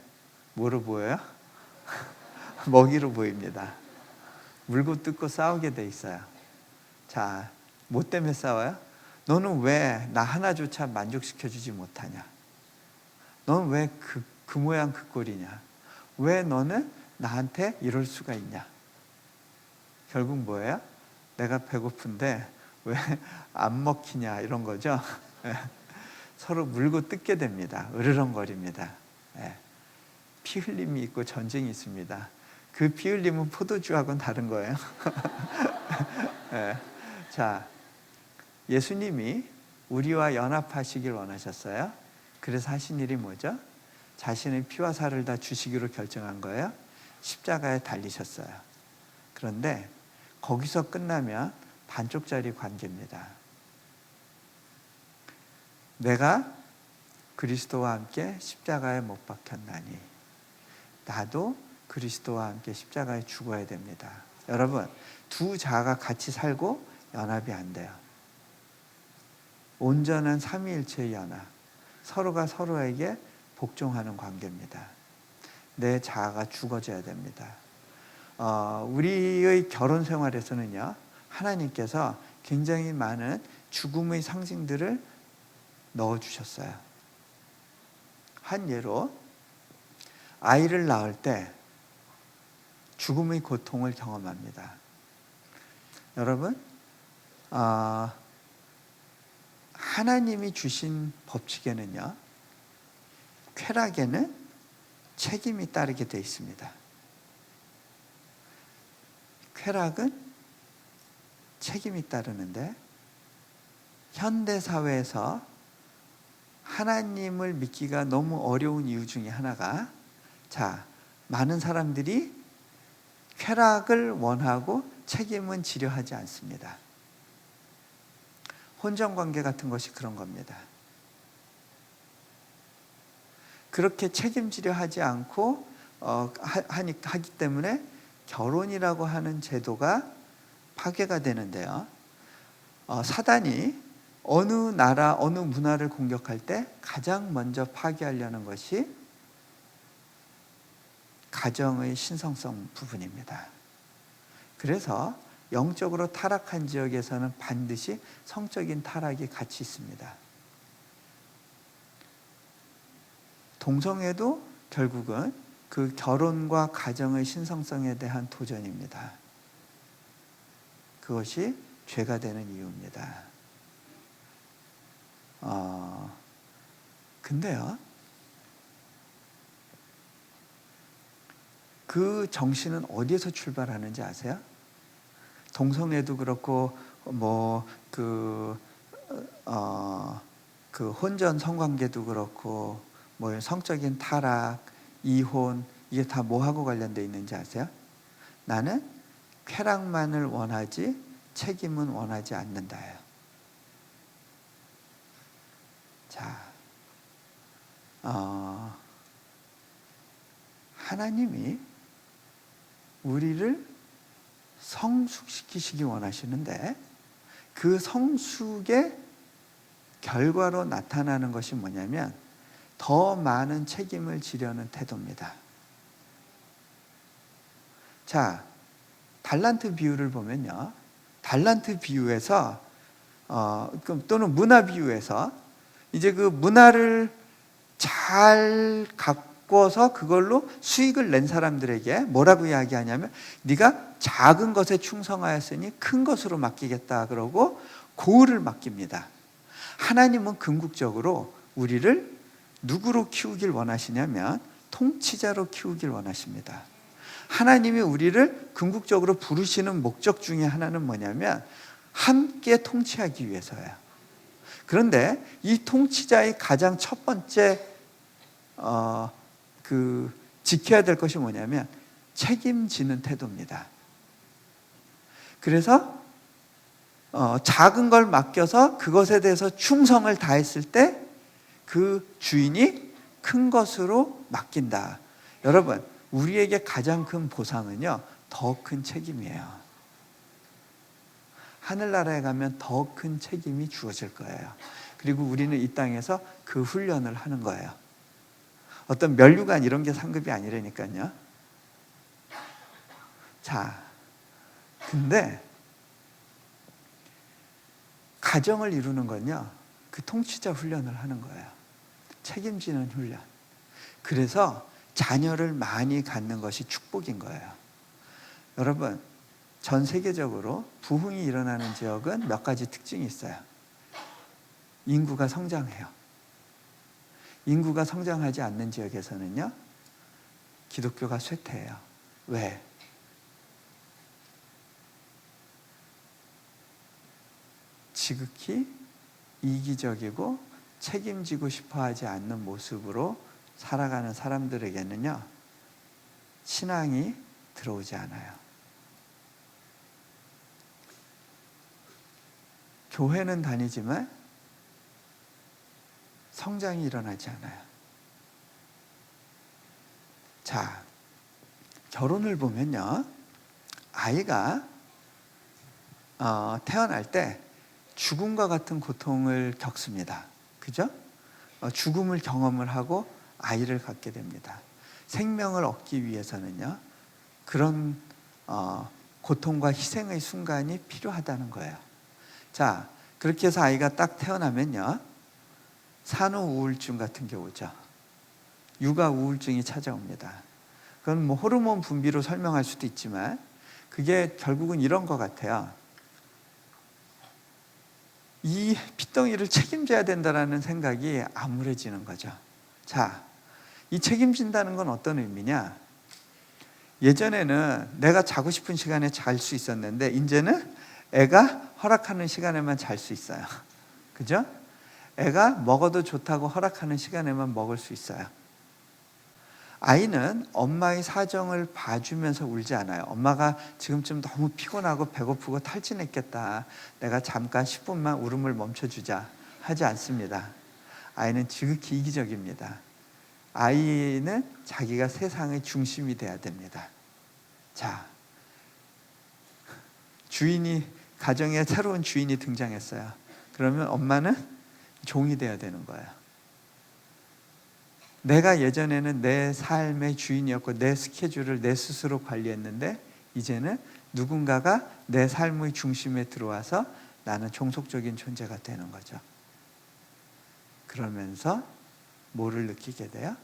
뭐로 보여요? 먹이로 보입니다. 물고 뜯고 싸우게 돼 있어요. 자, 뭐 때문에 싸워요? 너는 왜 나 하나조차 만족시켜주지 못하냐? 너는 왜 그 모양 그 꼴이냐? 왜 너는 나한테 이럴 수가 있냐? 결국 뭐예요? 내가 배고픈데 왜 안 먹히냐, 이런 거죠. 서로 물고 뜯게 됩니다. 으르렁거립니다. 피 흘림이 있고 전쟁이 있습니다. 그 피 흘림은 포도주하고는 다른 거예요. 자, 예수님이 우리와 연합하시길 원하셨어요. 그래서 하신 일이 뭐죠? 자신의 피와 살을 다 주시기로 결정한 거예요. 십자가에 달리셨어요. 그런데 거기서 끝나면 반쪽짜리 관계입니다. 내가 그리스도와 함께 십자가에 못 박혔나니 나도 그리스도와 함께 십자가에 죽어야 됩니다. 여러분, 두 자아가 같이 살고 연합이 안 돼요. 온전한 삼위일체의 연합, 서로가 서로에게 복종하는 관계입니다. 내 자아가 죽어져야 됩니다. 우리의 결혼 생활에서는요, 하나님께서 굉장히 많은 죽음의 상징들을 넣어주셨어요. 한 예로, 아이를 낳을 때 죽음의 고통을 경험합니다. 여러분, 하나님이 주신 법칙에는요, 쾌락에는 책임이 따르게 되어 있습니다. 쾌락은 책임이 따르는데, 현대사회에서 하나님을 믿기가 너무 어려운 이유 중에 하나가, 자, 많은 사람들이 쾌락을 원하고 책임은 지려 하지 않습니다. 혼전관계 같은 것이 그런 겁니다. 그렇게 책임지려 하지 않고 하기 때문에 결혼이라고 하는 제도가 파괴가 되는데요. 사단이 어느 나라, 어느 문화를 공격할 때 가장 먼저 파괴하려는 것이 가정의 신성성 부분입니다. 그래서 영적으로 타락한 지역에서는 반드시 성적인 타락이 같이 있습니다. 동성애도 결국은 그 결혼과 가정의 신성성에 대한 도전입니다. 그것이 죄가 되는 이유입니다. 근데요, 그 정신은 어디에서 출발하는지 아세요? 동성애도 그렇고 그 혼전 성관계도 그렇고 성적인 타락, 이혼, 이게 다 뭐하고 관련되어 있는지 아세요? 나는 쾌락만을 원하지 책임은 원하지 않는다예요. 자, 하나님이 우리를 성숙시키시기 원하시는데 그 성숙의 결과로 나타나는 것이 뭐냐면 더 많은 책임을 지려는 태도입니다. 자, 달란트 비유를 보면요, 달란트 비유에서 또는 문화 비유에서 이제 그 문화를 잘 가꿔서 그걸로 수익을 낸 사람들에게 뭐라고 이야기하냐면 네가 작은 것에 충성하였으니 큰 것으로 맡기겠다 그러고 고을을 맡깁니다. 하나님은 궁극적으로 우리를 누구로 키우길 원하시냐면 통치자로 키우길 원하십니다. 하나님이 우리를 궁극적으로 부르시는 목적 중에 하나는 뭐냐면 함께 통치하기 위해서예요. 그런데 이 통치자의 가장 첫 번째 지켜야 될 것이 뭐냐면 책임지는 태도입니다. 그래서 작은 걸 맡겨서 그것에 대해서 충성을 다했을 때 그 주인이 큰 것으로 맡긴다. 여러분, 우리에게 가장 큰 보상은요, 더 큰 책임이에요. 하늘나라에 가면 더 큰 책임이 주어질 거예요. 그리고 우리는 이 땅에서 그 훈련을 하는 거예요. 어떤 면류관 이런 게 상급이 아니라니까요. 자, 근데 가정을 이루는 건요, 그 통치자 훈련을 하는 거예요. 책임지는 훈련. 그래서 자녀를 많이 갖는 것이 축복인 거예요. 여러분, 전 세계적으로 부흥이 일어나는 지역은 몇 가지 특징이 있어요. 인구가 성장해요. 인구가 성장하지 않는 지역에서는요, 기독교가 쇠퇴해요. 왜? 지극히 이기적이고 책임지고 싶어 하지 않는 모습으로 살아가는 사람들에게는요, 신앙이 들어오지 않아요. 교회는 다니지만 성장이 일어나지 않아요. 자, 결혼을 보면요, 아이가 태어날 때 죽음과 같은 고통을 겪습니다. 그죠? 죽음을 경험을 하고 아이를 갖게 됩니다. 생명을 얻기 위해서는요, 그런 고통과 희생의 순간이 필요하다는 거예요. 자, 그렇게 해서 아이가 딱 태어나면요, 산후 우울증 같은 게 오죠. 육아 우울증이 찾아옵니다. 그건 호르몬 분비로 설명할 수도 있지만 그게 결국은 이런 것 같아요. 이 핏덩이를 책임져야 된다는 생각이 암울해지는 거죠. 자, 이 책임진다는 건 어떤 의미냐? 예전에는 내가 자고 싶은 시간에 잘 수 있었는데 이제는 애가 허락하는 시간에만 잘 수 있어요. 그죠? 애가 먹어도 좋다고 허락하는 시간에만 먹을 수 있어요. 아이는 엄마의 사정을 봐주면서 울지 않아요. 엄마가 지금쯤 너무 피곤하고 배고프고 탈진했겠다, 내가 잠깐 10분만 울음을 멈춰주자 하지 않습니다. 아이는 지극히 이기적입니다. 아이는 자기가 세상의 중심이 돼야 됩니다. 자, 가정에 새로운 주인이 등장했어요. 그러면 엄마는 종이 돼야 되는 거예요. 내가 예전에는 내 삶의 주인이었고 내 스케줄을 내 스스로 관리했는데 이제는 누군가가 내 삶의 중심에 들어와서 나는 종속적인 존재가 되는 거죠. 그러면서 뭐를 느끼게 돼요?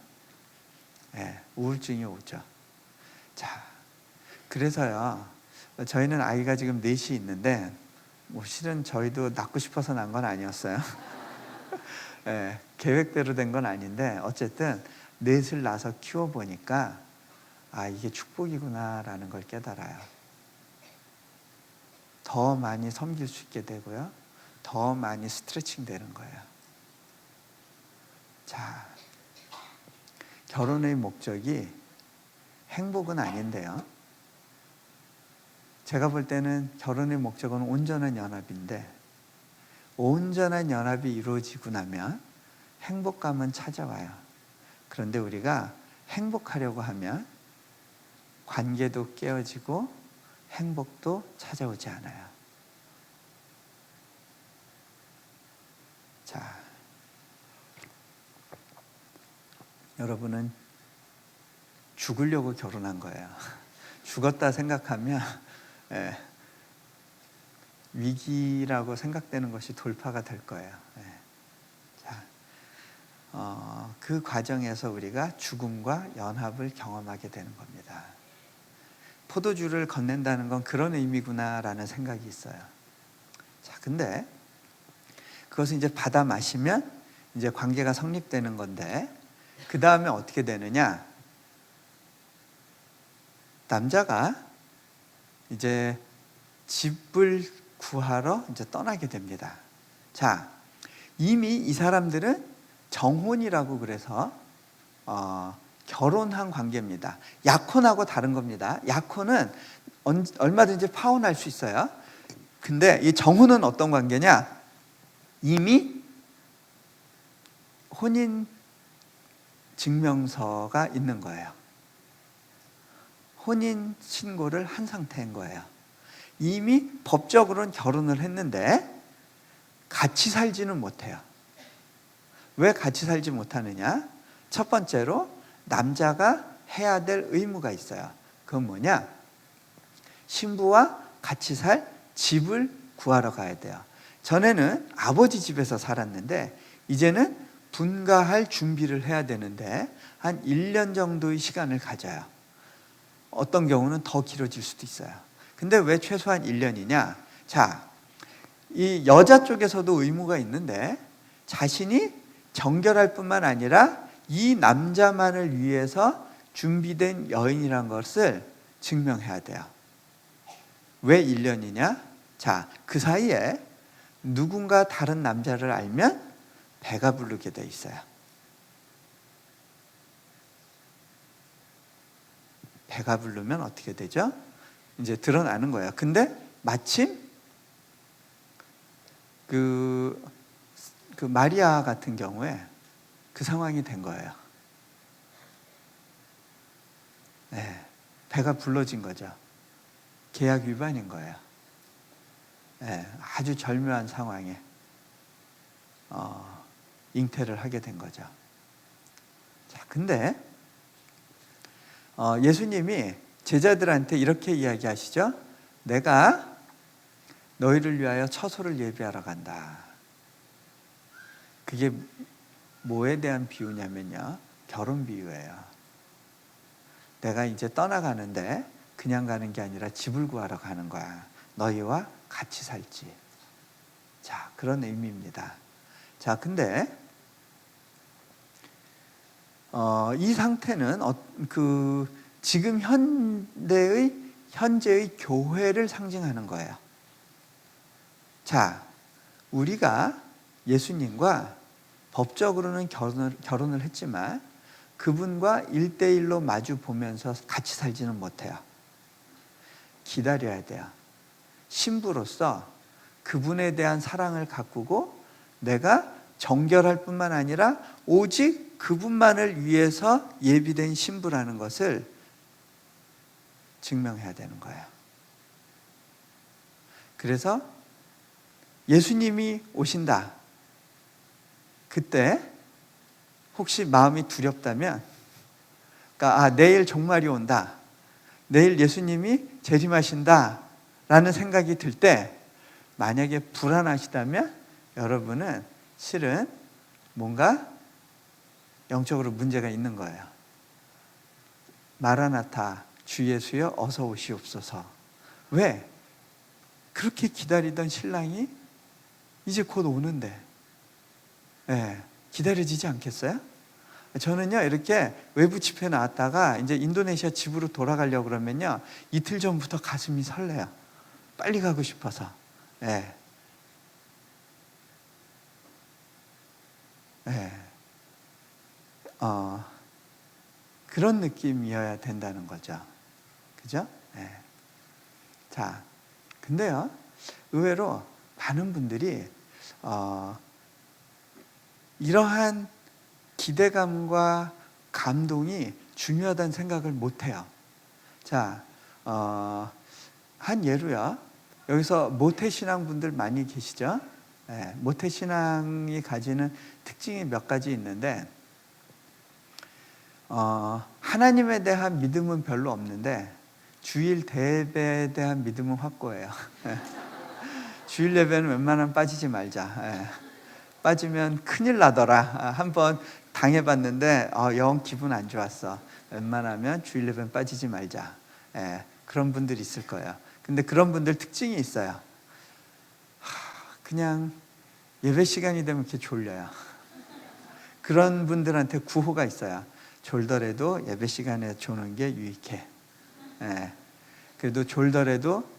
우울증이 오죠. 자, 그래서요, 저희는 아이가 지금 넷이 있는데 뭐 실은 저희도 낳고 싶어서 난 건 아니었어요. 예, 계획대로 된 건 아닌데 어쨌든 넷을 낳아서 키워보니까 아, 이게 축복이구나라는 걸 깨달아요. 더 많이 섬길 수 있게 되고요. 더 많이 스트레칭 되는 거예요. 자, 결혼의 목적이 행복은 아닌데요. 제가 볼 때는 결혼의 목적은 온전한 연합인데 온전한 연합이 이루어지고 나면 행복감은 찾아와요. 그런데 우리가 행복하려고 하면 관계도 깨어지고 행복도 찾아오지 않아요. 자, 여러분은 죽으려고 결혼한 거예요. 죽었다 생각하면 위기라고 생각되는 것이 돌파가 될 거예요. 자, 그 과정에서 우리가 죽음과 연합을 경험하게 되는 겁니다. 포도주를 건넨다는 건 그런 의미구나라는 생각이 있어요. 자, 근데 그것을 이제 받아 마시면 이제 관계가 성립되는 건데 그 다음에 어떻게 되느냐? 남자가 이제 집을 구하러 이제 떠나게 됩니다. 자, 이미 이 사람들은 정혼이라고 그래서 결혼한 관계입니다. 약혼하고 다른 겁니다. 약혼은 얼마든지 파혼할 수 있어요. 근데 이 정혼은 어떤 관계냐? 이미 혼인 증명서가 있는 거예요. 혼인 신고를 한 상태인 거예요. 이미 법적으로는 결혼을 했는데 같이 살지는 못해요. 왜 같이 살지 못하느냐? 첫 번째로 남자가 해야 될 의무가 있어요. 그건 뭐냐? 신부와 같이 살 집을 구하러 가야 돼요. 전에는 아버지 집에서 살았는데 이제는 분가할 준비를 해야 되는데 한 1년 정도의 시간을 가져요. 어떤 경우는 더 길어질 수도 있어요. 근데 왜 최소한 1년이냐? 자, 이 여자 쪽에서도 의무가 있는데 자신이 정결할 뿐만 아니라 이 남자만을 위해서 준비된 여인이란 것을 증명해야 돼요. 왜 1년이냐? 자, 그 사이에 누군가 다른 남자를 알면 배가 부르게 돼 있어요. 배가 부르면 어떻게 되죠? 이제 드러나는 거예요. 근데 마침 그 마리아 같은 경우에 그 상황이 된 거예요. 네, 배가 불러진 거죠. 계약 위반인 거예요. 네, 아주 절묘한 상황에 잉태를 하게 된 거죠. 자, 근데 예수님이 제자들한테 이렇게 이야기하시죠. 내가 너희를 위하여 처소를 예비하러 간다. 그게 뭐에 대한 비유냐면요. 결혼 비유예요. 내가 이제 떠나가는데 그냥 가는 게 아니라 집을 구하러 가는 거야. 너희와 같이 살지. 자, 그런 의미입니다. 자, 근데 이 상태는 지금 현재의 교회를 상징하는 거예요. 자, 우리가 예수님과 법적으로는 결혼을 했지만 그분과 1대1로 마주 보면서 같이 살지는 못해요. 기다려야 돼요. 신부로서 그분에 대한 사랑을 가꾸고 내가 정결할 뿐만 아니라 오직 그분만을 위해서 예비된 신부라는 것을 증명해야 되는 거예요. 그래서 예수님이 오신다. 그때 혹시 마음이 두렵다면, 그러니까 내일 종말이 온다. 내일 예수님이 재림하신다. 라는 생각이 들 때 만약에 불안하시다면 여러분은 실은 뭔가 영적으로 문제가 있는 거예요. 마라나타 주 예수여 어서 오시옵소서. 왜? 그렇게 기다리던 신랑이 이제 곧 오는데, 기다려지지 않겠어요? 저는요, 이렇게 외부 집회 나왔다가 이제 인도네시아 집으로 돌아가려고 그러면요, 이틀 전부터 가슴이 설레요. 빨리 가고 싶어서. 그런 느낌이어야 된다는 거죠. 그죠? 자, 근데요, 의외로 많은 분들이 이러한 기대감과 감동이 중요하다는 생각을 못해요. 자, 한 예로요. 여기서 모태신앙 분들 많이 계시죠? 모태신앙이 가지는 특징이 몇 가지 있는데, 하나님에 대한 믿음은 별로 없는데 주일 대회에 대한 믿음은 확고해요. 주일 예배는 웬만하면 빠지지 말자. 빠지면 큰일 나더라. 한번 당해봤는데 영 기분 안 좋았어. 웬만하면 주일 예배는 빠지지 말자. 그런 분들이 있을 거예요. 근데 그런 분들 특징이 있어요. 그냥 예배 시간이 되면 이렇게 졸려요. 그런 분들한테 구호가 있어요. 졸더라도 예배 시간에 조는 게 유익해. 그래도 졸더라도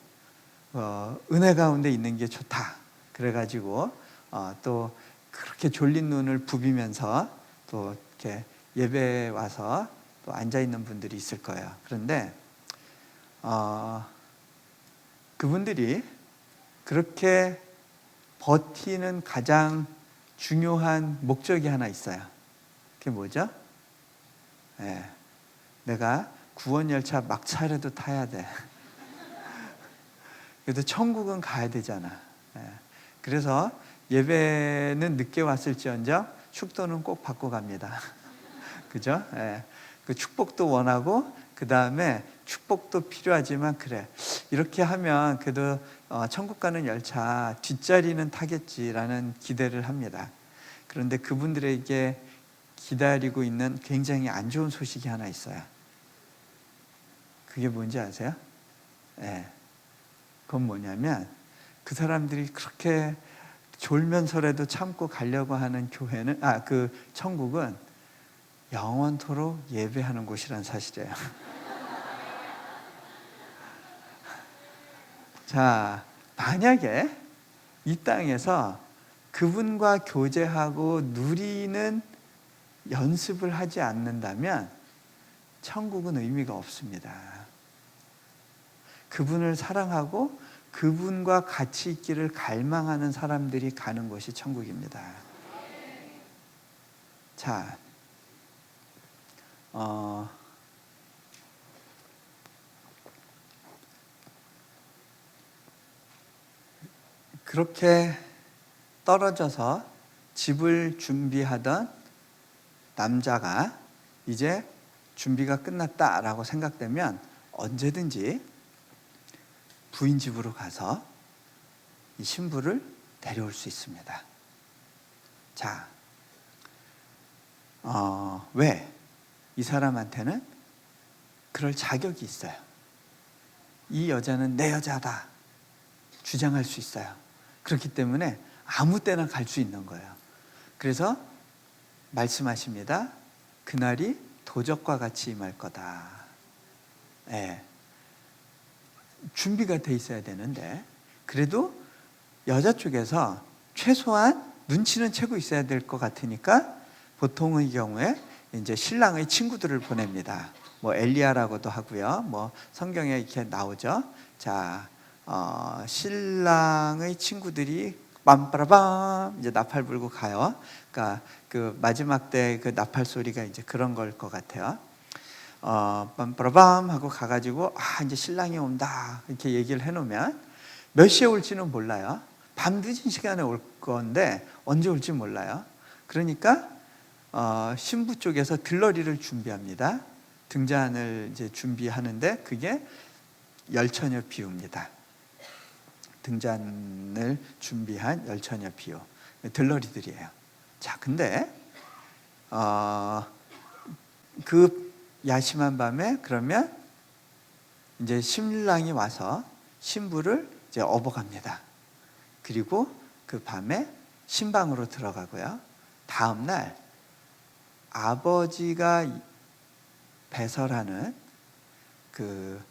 은혜 가운데 있는 게 좋다. 그래가지고 또 그렇게 졸린 눈을 부비면서 또 이렇게 예배에 와서 또 앉아 있는 분들이 있을 거예요. 그런데 그분들이 그렇게 버티는 가장 중요한 목적이 하나 있어요. 그게 뭐죠? 내가 구원 열차 막차라도 타야 돼. 그래도 천국은 가야 되잖아. 그래서 예배는 늦게 왔을지언정 축도는 꼭 받고 갑니다. 그죠? 그 축복도 원하고 그 다음에 축복도 필요하지만 그래, 이렇게 하면 그래도 천국 가는 열차 뒷자리는 타겠지라는 기대를 합니다. 그런데 그분들에게 기다리고 있는 굉장히 안 좋은 소식이 하나 있어요. 그게 뭔지 아세요? 그건 뭐냐면 그 사람들이 그렇게 졸면서라도 참고 가려고 하는 교회는 그 천국은 영원토록 예배하는 곳이란 사실이에요. 자, 만약에 이 땅에서 그분과 교제하고 누리는 연습을 하지 않는다면 천국은 의미가 없습니다. 그분을 사랑하고 그분과 같이 있기를 갈망하는 사람들이 가는 곳이 천국입니다. 자, 그렇게 떨어져서 집을 준비하던 남자가 이제 준비가 끝났다라고 생각되면 언제든지 부인 집으로 가서 이 신부를 데려올 수 있습니다. 자, 왜? 이 사람한테는 그럴 자격이 있어요. 이 여자는 내 여자다 주장할 수 있어요. 그렇기 때문에 아무 때나 갈 수 있는 거예요. 그래서 말씀하십니다. 그날이 도적과 같이 임할 거다. 준비가 돼 있어야 되는데 그래도 여자 쪽에서 최소한 눈치는 채고 있어야 될 것 같으니까 보통의 경우에 이제 신랑의 친구들을 보냅니다. 뭐 엘리야라고도 하고요. 뭐 성경에 이렇게 나오죠. 자, 신랑의 친구들이 빰빠라밤 이제 나팔 불고 가요. 그러니까 그 마지막 때 그 나팔 소리가 이제 그런 걸 것 같아요. 빰빠라밤 하고 가가지고 이제 신랑이 온다 이렇게 얘기를 해놓으면 몇 시에 올지는 몰라요. 밤 늦은 시간에 올 건데 언제 올지 몰라요. 그러니까 신부 쪽에서 들러리를 준비합니다. 등잔을 이제 준비하는데 그게 열처녀 비유입니다. 등잔을 준비한 열처녀 비유, 들러리들이에요. 자, 근데 그 야심한 밤에 그러면 이제 신랑이 와서 신부를 이제 업어갑니다. 그리고 그 밤에 신방으로 들어가고요. 다음 날 아버지가 배설하는 그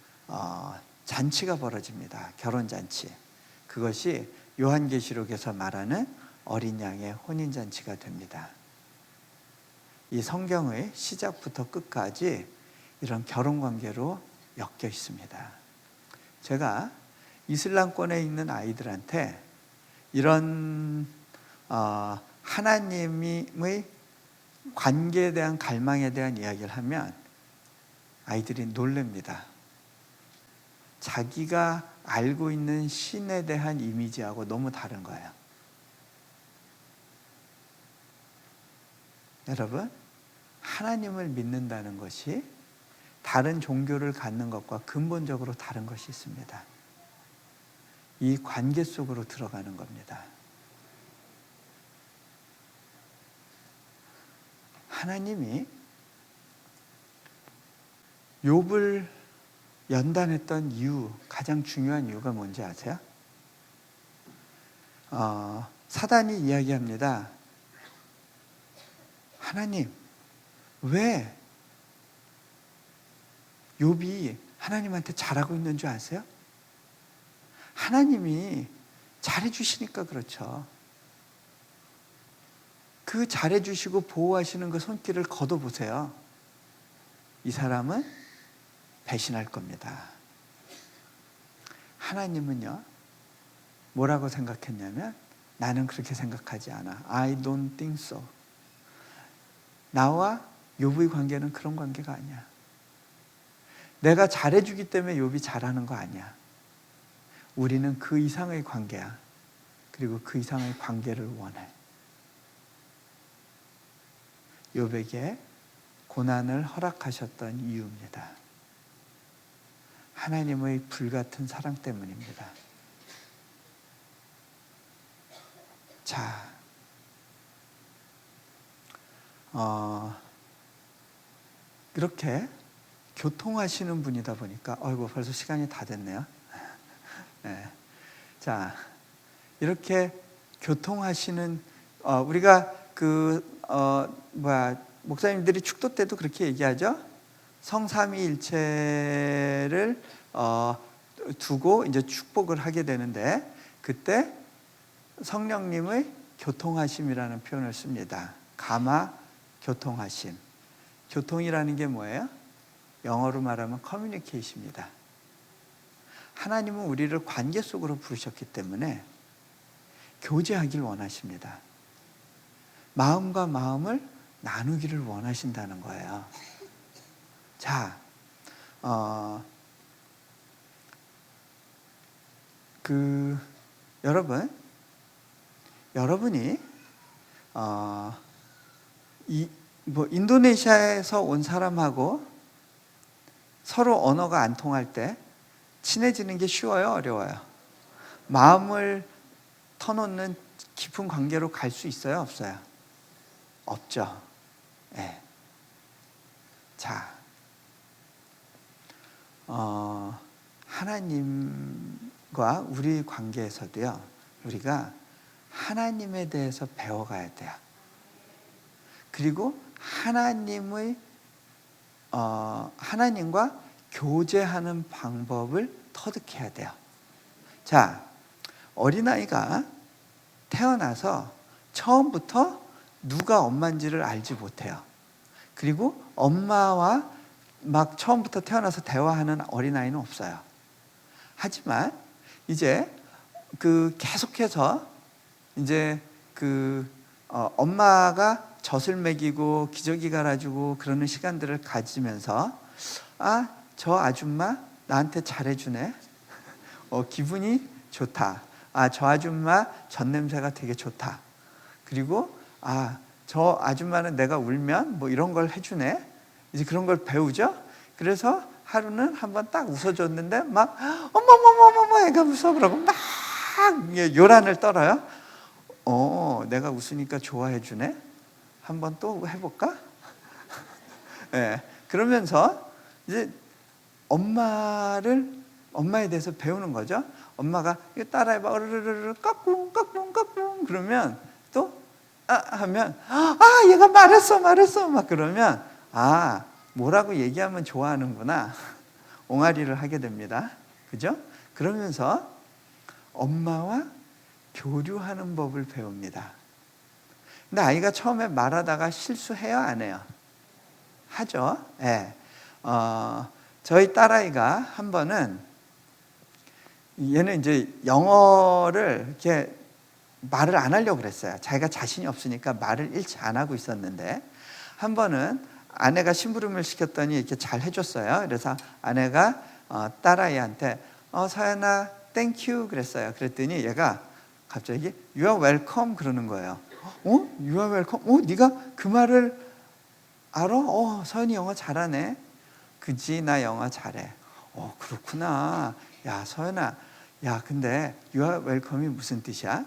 잔치가 벌어집니다. 결혼 잔치. 그것이 요한계시록에서 말하는 어린 양의 혼인 잔치가 됩니다. 이 성경의 시작부터 끝까지 이런 결혼 관계로 엮여 있습니다. 제가 이슬람권에 있는 아이들한테 이런 하나님의 관계에 대한 갈망에 대한 이야기를 하면 아이들이 놀랍니다. 자기가 알고 있는 신에 대한 이미지하고 너무 다른 거예요. 여러분, 하나님을 믿는다는 것이 다른 종교를 갖는 것과 근본적으로 다른 것이 있습니다. 이 관계 속으로 들어가는 겁니다. 하나님이 욥을 연단했던 이유, 가장 중요한 이유가 뭔지 아세요? 사단이 이야기합니다. 하나님, 왜 욥이 하나님한테 잘하고 있는 줄 아세요? 하나님이 잘해주시니까 그렇죠. 그 잘해주시고 보호하시는 그 손길을 걷어보세요. 이 사람은 배신할 겁니다. 하나님은요, 뭐라고 생각했냐면, 나는 그렇게 생각하지 않아. I don't think so. 나와 욥의 관계는 그런 관계가 아니야. 내가 잘해주기 때문에 욥이 잘하는 거 아니야. 우리는 그 이상의 관계야. 그리고 그 이상의 관계를 원해. 욥에게 고난을 허락하셨던 이유입니다. 하나님의 불같은 사랑 때문입니다. 자, 이렇게 교통하시는 분이다 보니까 벌써 시간이 다 됐네요. 네. 자, 이렇게 교통하시는 우리가 목사님들이 축도 때도 그렇게 얘기하죠. 성삼위일체를 두고 이제 축복을 하게 되는데, 그때 성령님의 교통하심이라는 표현을 씁니다. 가마 교통하심. 교통이라는 게 뭐예요? 영어로 말하면 커뮤니케이션입니다. 하나님은 우리를 관계 속으로 부르셨기 때문에 교제하길 원하십니다. 마음과 마음을 나누기를 원하신다는 거예요. 자, 여러분이 인도네시아에서 온 사람하고 서로 언어가 안 통할 때 친해지는 게 쉬워요, 어려워요? 마음을 터놓는 깊은 관계로 갈 수 있어요, 없어요? 없죠. 네. 자, 하나님과 우리 관계에서도요, 우리가 하나님에 대해서 배워가야 돼요. 그리고 하나님과 교제하는 방법을 터득해야 돼요. 자, 어린아이가 태어나서 처음부터 누가 엄마인지를 알지 못해요. 그리고 엄마와 막 처음부터 태어나서 대화하는 어린아이는 없어요. 하지만 이제 계속해서 이제 엄마가 젖을 먹이고 기저귀 갈아주고 그러는 시간들을 가지면서, 저 아줌마 나한테 잘해주네. 기분이 좋다. 저 아줌마 젖 냄새가 되게 좋다. 그리고 저 아줌마는 내가 울면 뭐 이런 걸 해주네. 이제 그런 걸 배우죠. 그래서 하루는 한번 딱 웃어줬는데 막 어머머머머머 애가 웃어 그러고 막 요란을 떨어요. 내가 웃으니까 좋아해 주네. 한번 또 해볼까? 네, 그러면서 이제 엄마에 대해서 배우는 거죠. 엄마가 이거 따라해봐. 으르르르 까꿍 까꿍 까꿍 그러면 또 하면 얘가 말했어 막 그러면 뭐라고 얘기하면 좋아하는구나. 옹알이를 하게 됩니다. 그죠? 그러면서 엄마와 교류하는 법을 배웁니다. 근데 아이가 처음에 말하다가 실수해요, 안 해요? 하죠. 예. 저희 딸아이가 한 번은 얘는 이제 영어를 이렇게 말을 안 하려고 그랬어요. 자기가 자신이 없으니까 말을 일치 안 하고 있었는데 한 번은 아내가 심부름을 시켰더니 이렇게 잘 해줬어요. 그래서 아내가 딸아이한테 서연아 땡큐 그랬어요. 그랬더니 얘가 갑자기 You are welcome 그러는 거예요. You are welcome? 네가 그 말을 알아? 서연이 영어 잘하네. 그지 나 영어 잘해. 그렇구나. 야 서연아 야 근데 You are welcome이 무슨 뜻이야?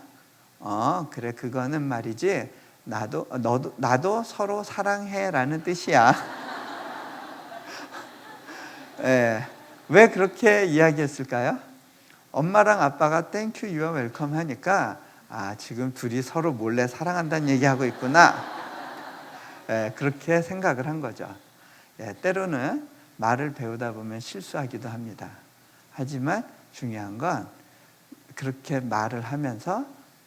그래 그거는 말이지 나도 서로 사랑해라는 뜻이야. 예, 왜 그렇게 이야기했을까요? 엄마랑 아빠가 Thank you, you are welcome 하니까 지금 둘이 서로 몰래 사랑한다는 얘기하고 있구나. 예, 그렇게 생각을 한 거죠. 예, 때로는 말을 배우다 보면 실수하기도 합니다. 하지만 중요한 건 그렇게 말을 하면서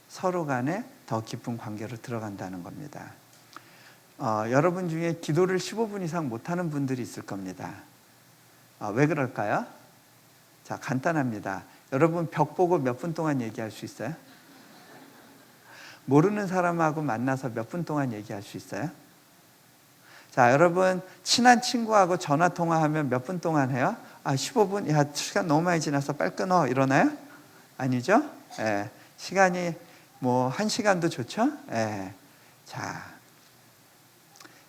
서로 간에 더 깊은 관계로 들어간다는 겁니다. 여러분 중에 기도를 15분 이상 못하는 분들이 있을 겁니다. 왜 그럴까요? 자, 간단합니다. 여러분 벽 보고 몇 분 동안 얘기할 수 있어요? 모르는 사람하고 만나서 몇 분 동안 얘기할 수 있어요? 자, 여러분 친한 친구하고 전화 통화하면 몇 분 동안 해요? 15분? 야, 시간 너무 많이 지나서 빨리 끊어 이러나요? 아니죠? 예, 시간이 뭐 1시간도 좋죠? 예. 자,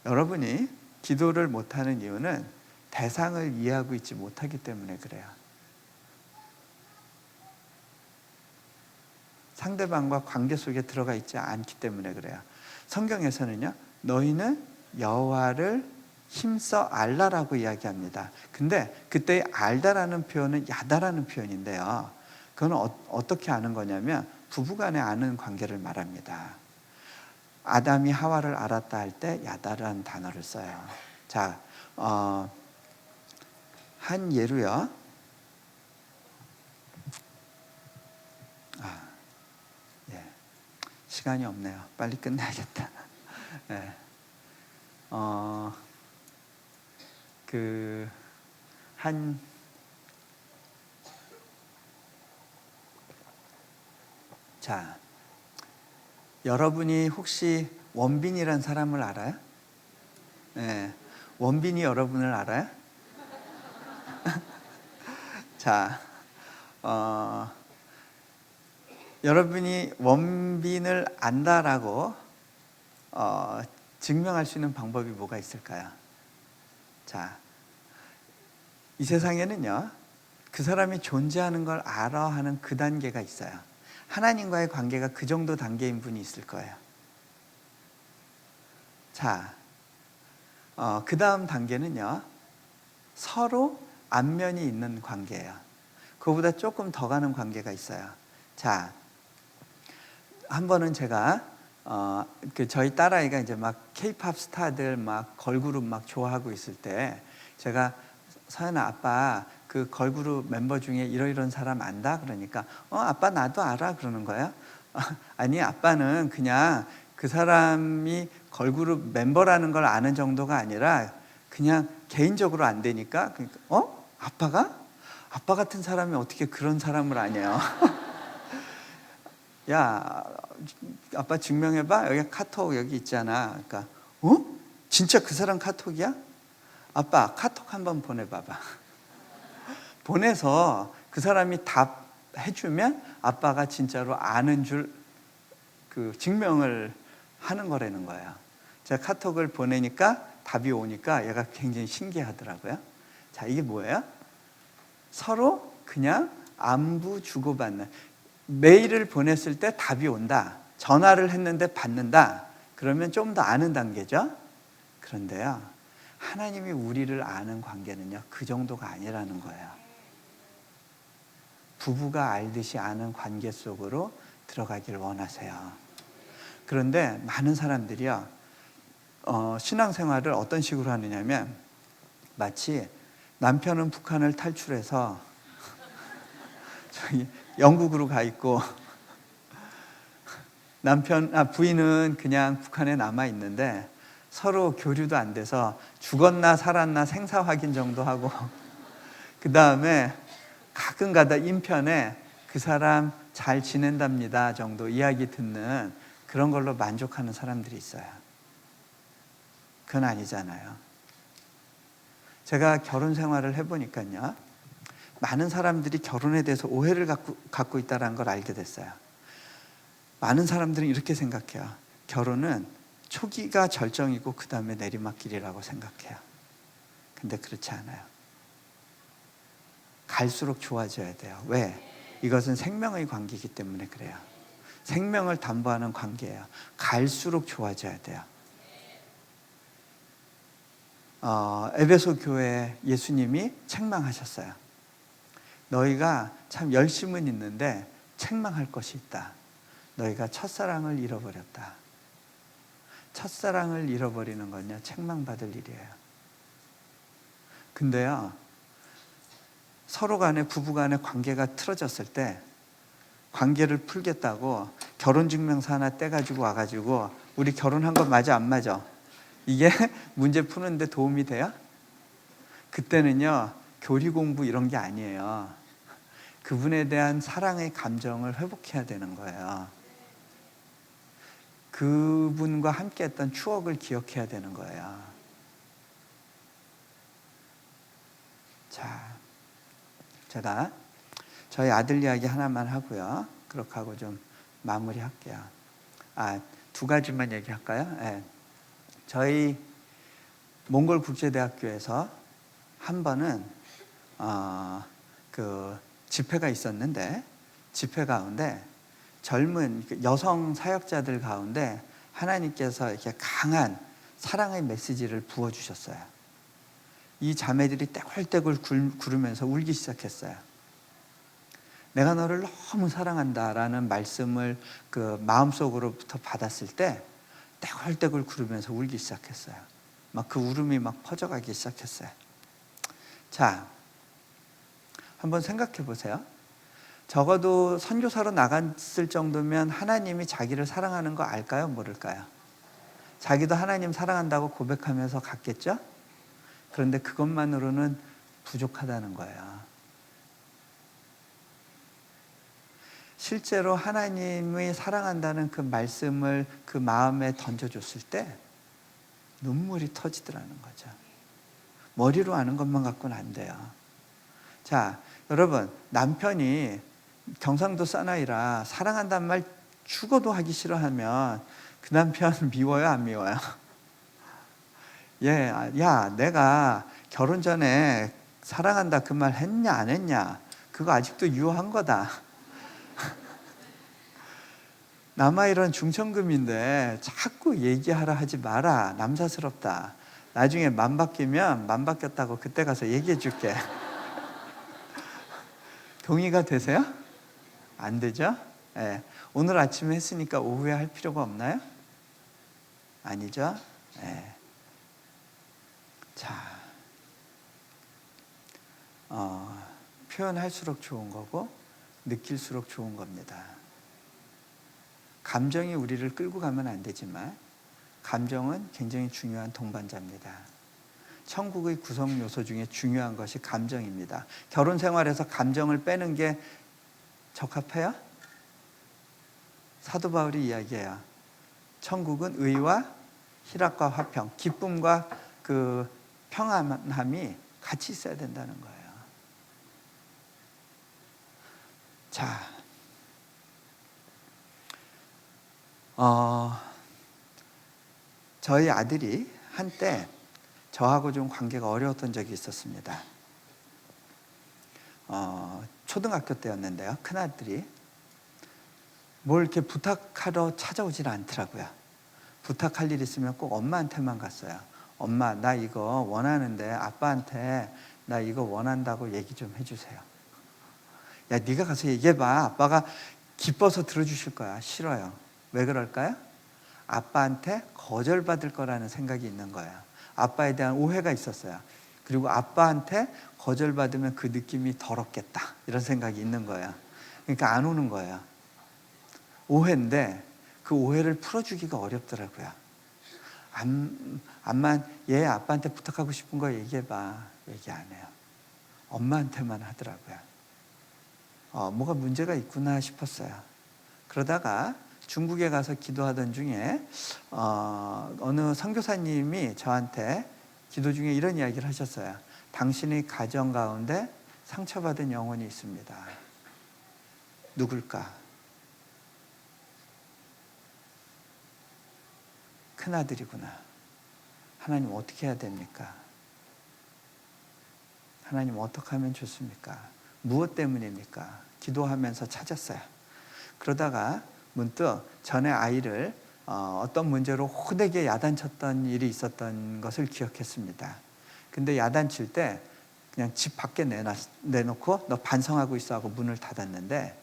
여러분이 기도를 못하는 이유는 대상을 이해하고 있지 못하기 때문에 그래요. 상대방과 관계 속에 들어가 있지 않기 때문에 그래요. 성경에서는요, 너희는 여호와를 힘써 알라라고 이야기합니다. 근데 그때 알다라는 표현은 야다라는 표현인데요. 그건 어떻게 아는 거냐면 부부간에 아는 관계를 말합니다. 아담이 하와를 알았다 할 때 야다라는 단어를 써요. 자, 한 예로요. 예, 시간이 없네요. 빨리 끝내야겠다. 예. 자, 여러분이 혹시 원빈이란 사람을 알아요? 네, 원빈이 여러분을 알아요? 자, 여러분이 원빈을 안다라고 증명할 수 있는 방법이 뭐가 있을까요? 자, 이 세상에는요, 그 사람이 존재하는 걸 알아 하는 그 단계가 있어요. 하나님과의 관계가 그 정도 단계인 분이 있을 거예요. 자, 그 다음 단계는요, 서로 안면이 있는 관계예요. 그거보다 조금 더 가는 관계가 있어요. 자, 한 번은 제가 저희 딸아이가 이제 막 K-팝 스타들 막 걸그룹 막 좋아하고 있을 때 제가 서연아 아빠 그 걸그룹 멤버 중에 이런 사람 안다? 그러니까 아빠 나도 알아 그러는 거예요. 아니 아빠는 그냥 그 사람이 걸그룹 멤버라는 걸 아는 정도가 아니라 그냥 개인적으로 안 되니까 그러니까 아빠가? 아빠 같은 사람이 어떻게 그런 사람을 아냐요. 야 아빠 증명해봐. 여기 카톡 여기 있잖아. 그러니까 진짜 그 사람 카톡이야? 아빠 카톡 한번 보내봐봐. 보내서 그 사람이 답해주면 아빠가 진짜로 아는 줄 그 증명을 하는 거라는 거예요. 제가 카톡을 보내니까 답이 오니까 얘가 굉장히 신기하더라고요. 자, 이게 뭐예요? 서로 그냥 안부 주고받는. 메일을 보냈을 때 답이 온다. 전화를 했는데 받는다. 그러면 좀 더 아는 단계죠. 그런데요, 하나님이 우리를 아는 관계는요, 그 정도가 아니라는 거예요. 부부가 알듯이 아는 관계 속으로 들어가길 원하세요. 그런데 많은 사람들이요, 신앙생활을 어떤 식으로 하느냐면 마치 남편은 북한을 탈출해서 저기 영국으로 가 있고 부인은 그냥 북한에 남아 있는데 서로 교류도 안 돼서 죽었나 살았나 생사 확인 정도 하고 그 다음에 가끔가다 인편에 그 사람 잘 지낸답니다 정도 이야기 듣는 그런 걸로 만족하는 사람들이 있어요. 그건 아니잖아요. 제가 결혼 생활을 해보니까요, 많은 사람들이 결혼에 대해서 오해를 갖고 있다는 걸 알게 됐어요. 많은 사람들은 이렇게 생각해요. 결혼은 초기가 절정이고 그 다음에 내리막길이라고 생각해요. 근데 그렇지 않아요. 갈수록 좋아져야 돼요. 왜? 이것은 생명의 관계이기 때문에 그래요. 생명을 담보하는 관계예요. 갈수록 좋아져야 돼요. 에베소 교회 예수님이 책망하셨어요. 너희가 참 열심은 있는데 책망할 것이 있다. 너희가 첫사랑을 잃어버렸다. 첫사랑을 잃어버리는 건요, 책망받을 일이에요. 근데요, 서로 간에 부부 간에 관계가 틀어졌을 때 관계를 풀겠다고 결혼증명서 하나 떼가지고 와가지고 우리 결혼한 거 맞아 안 맞아? 이게 문제 푸는데 도움이 돼요? 그때는요, 교리 공부 이런 게 아니에요. 그분에 대한 사랑의 감정을 회복해야 되는 거예요. 그분과 함께 했던 추억을 기억해야 되는 거예요. 자, 제가 저희 아들 이야기 하나만 하고요. 그렇게 하고 좀 마무리할게요. 두 가지만 얘기할까요? 네. 저희 몽골국제대학교에서 한 번은 그 집회가 있었는데 집회 가운데 젊은 여성 사역자들 가운데 하나님께서 이렇게 강한 사랑의 메시지를 부어주셨어요. 이 자매들이 떼굴떼굴 구르면서 울기 시작했어요. 내가 너를 너무 사랑한다라는 말씀을 그 마음속으로부터 받았을 때 떼굴떼굴 구르면서 울기 시작했어요. 막 그 울음이 막 퍼져가기 시작했어요. 자, 한번 생각해 보세요. 적어도 선교사로 나갔을 정도면 하나님이 자기를 사랑하는 거 알까요? 모를까요? 자기도 하나님 사랑한다고 고백하면서 갔겠죠? 그런데 그것만으로는 부족하다는 거예요. 실제로 하나님이 사랑한다는 그 말씀을 그 마음에 던져줬을 때 눈물이 터지더라는 거죠. 머리로 아는 것만 갖고는 안 돼요. 자, 여러분, 남편이 경상도 사나이라 사랑한다는 말 죽어도 하기 싫어하면 그 남편 미워요, 안 미워요? 야, 내가 결혼 전에 사랑한다 그 말 했냐 안 했냐? 그거 아직도 유효한 거다. 남아이런 중천금인데 자꾸 얘기하라 하지 마라. 남사스럽다. 나중에 맘 바뀌면 맘 바뀌었다고 그때 가서 얘기해 줄게. 동의가 되세요? 안 되죠? 네. 오늘 아침에 했으니까 오후에 할 필요가 없나요? 아니죠? 네. 자, 표현할수록 좋은 거고 느낄수록 좋은 겁니다. 감정이 우리를 끌고 가면 안 되지만 감정은 굉장히 중요한 동반자입니다. 천국의 구성 요소 중에 중요한 것이 감정입니다. 결혼 생활에서 감정을 빼는 게 적합해요? 사도 바울이 이야기해요. 천국은 의와 희락과 화평, 기쁨과 그 평안함이 같이 있어야 된다는 거예요. 자, 저희 아들이 한때 저하고 좀 관계가 어려웠던 적이 있었습니다. 초등학교 때였는데요. 큰아들이 뭘 이렇게 부탁하러 찾아오질 않더라고요. 부탁할 일 있으면 꼭 엄마한테만 갔어요. 엄마, 나 이거 원하는데 아빠한테 나 이거 원한다고 얘기 좀 해주세요. 야, 네가 가서 얘기해봐. 아빠가 기뻐서 들어주실 거야. 싫어요. 왜 그럴까요? 아빠한테 거절받을 거라는 생각이 있는 거예요. 아빠에 대한 오해가 있었어요. 그리고 아빠한테 거절받으면 그 느낌이 더럽겠다, 이런 생각이 있는 거예요. 그러니까 안 오는 거예요. 오해인데 그 오해를 풀어주기가 어렵더라고요. 암만 얘 아빠한테 부탁하고 싶은 거 얘기해봐. 얘기 안 해요. 엄마한테만 하더라고요. 뭐가 문제가 있구나 싶었어요. 그러다가 중국에 가서 기도하던 중에 어느 선교사님이 저한테 기도 중에 이런 이야기를 하셨어요. 당신의 가정 가운데 상처받은 영혼이 있습니다. 누굴까? 큰아들이구나. 하나님 어떻게 해야 됩니까? 하나님 어떻게 하면 좋습니까? 무엇 때문입니까? 기도하면서 찾았어요. 그러다가 문득 전에 아이를 어떤 문제로 호되게 야단쳤던 일이 있었던 것을 기억했습니다. 근데 야단칠 때 그냥 집 밖에 내놓고 너 반성하고 있어 하고 문을 닫았는데,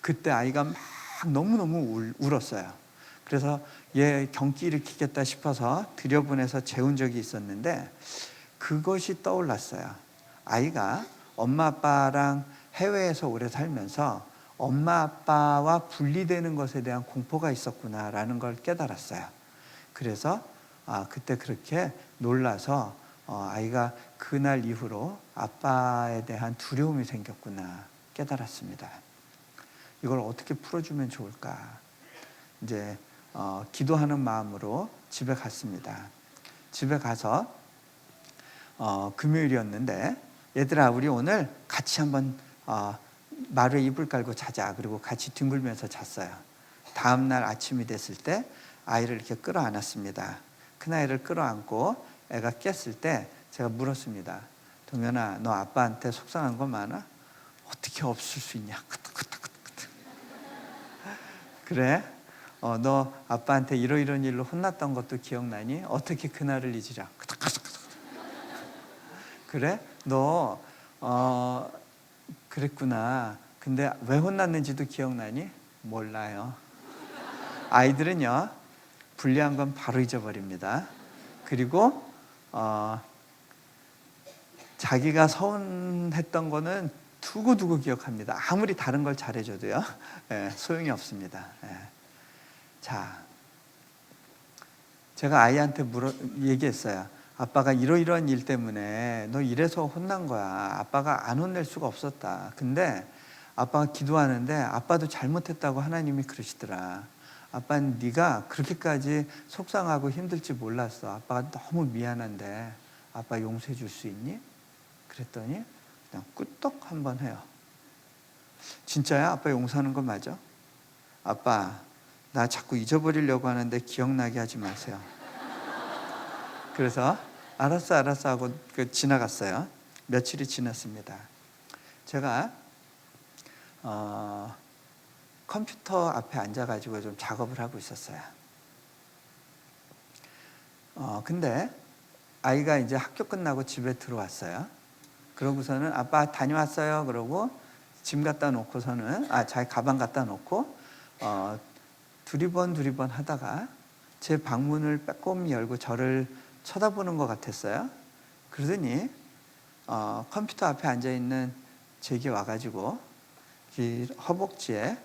그때 아이가 막 너무너무 울었어요. 그래서 얘 경기 일으키겠다 싶어서 들여보내서 재운 적이 있었는데, 그것이 떠올랐어요. 아이가 엄마 아빠랑 해외에서 오래 살면서 엄마 아빠와 분리되는 것에 대한 공포가 있었구나라는 걸 깨달았어요. 그래서 그때 그렇게 놀라서 아이가 그날 이후로 아빠에 대한 두려움이 생겼구나 깨달았습니다. 이걸 어떻게 풀어주면 좋을까? 이제 기도하는 마음으로 집에 갔습니다. 집에 가서 금요일이었는데, 얘들아 우리 오늘 같이 한번 마루에 이불 깔고 자자. 그리고 같이 뒹굴면서 잤어요. 다음날 아침이 됐을 때 아이를 이렇게 끌어안았습니다. 큰아이를 끌어안고 애가 깼을 때 제가 물었습니다. 동현아, 너 아빠한테 속상한 거 많아? 어떻게 없을 수 있냐? 그래? 너 아빠한테 이러이런 일로 혼났던 것도 기억나니? 어떻게 그날을 잊으랴? 그래? 너 그랬구나. 근데 왜 혼났는지도 기억나니? 몰라요. 아이들은요, 불리한 건 바로 잊어버립니다. 그리고 자기가 서운했던 거는 두고두고 기억합니다. 아무리 다른 걸 잘해줘도요, 소용이 없습니다. 자, 제가 아이한테 얘기했어요. 아빠가 이러이러한 일 때문에 너 이래서 혼난 거야. 아빠가 안 혼낼 수가 없었다. 근데 아빠가 기도하는데 아빠도 잘못했다고 하나님이 그러시더라. 아빠는 네가 그렇게까지 속상하고 힘들지 몰랐어. 아빠가 너무 미안한데 아빠 용서해 줄 수 있니? 그랬더니 그냥 꿀떡 한번 해요. 진짜야? 아빠 용서하는 거 맞아? 아빠, 나 자꾸 잊어버리려고 하는데 기억나게 하지 마세요. 그래서 알았어 하고 지나갔어요. 며칠이 지났습니다. 제가 컴퓨터 앞에 앉아가지고 좀 작업을 하고 있었어요. 근데 아이가 이제 학교 끝나고 집에 들어왔어요. 그러고서는 아빠 다녀왔어요. 그러고 짐 갖다 놓고서는 자기 가방 갖다 놓고 두리번 하다가 제 방문을 빼꼼히 열고 저를 쳐다보는 것 같았어요. 그러더니 컴퓨터 앞에 앉아있는 제게 와가지고 이 허벅지에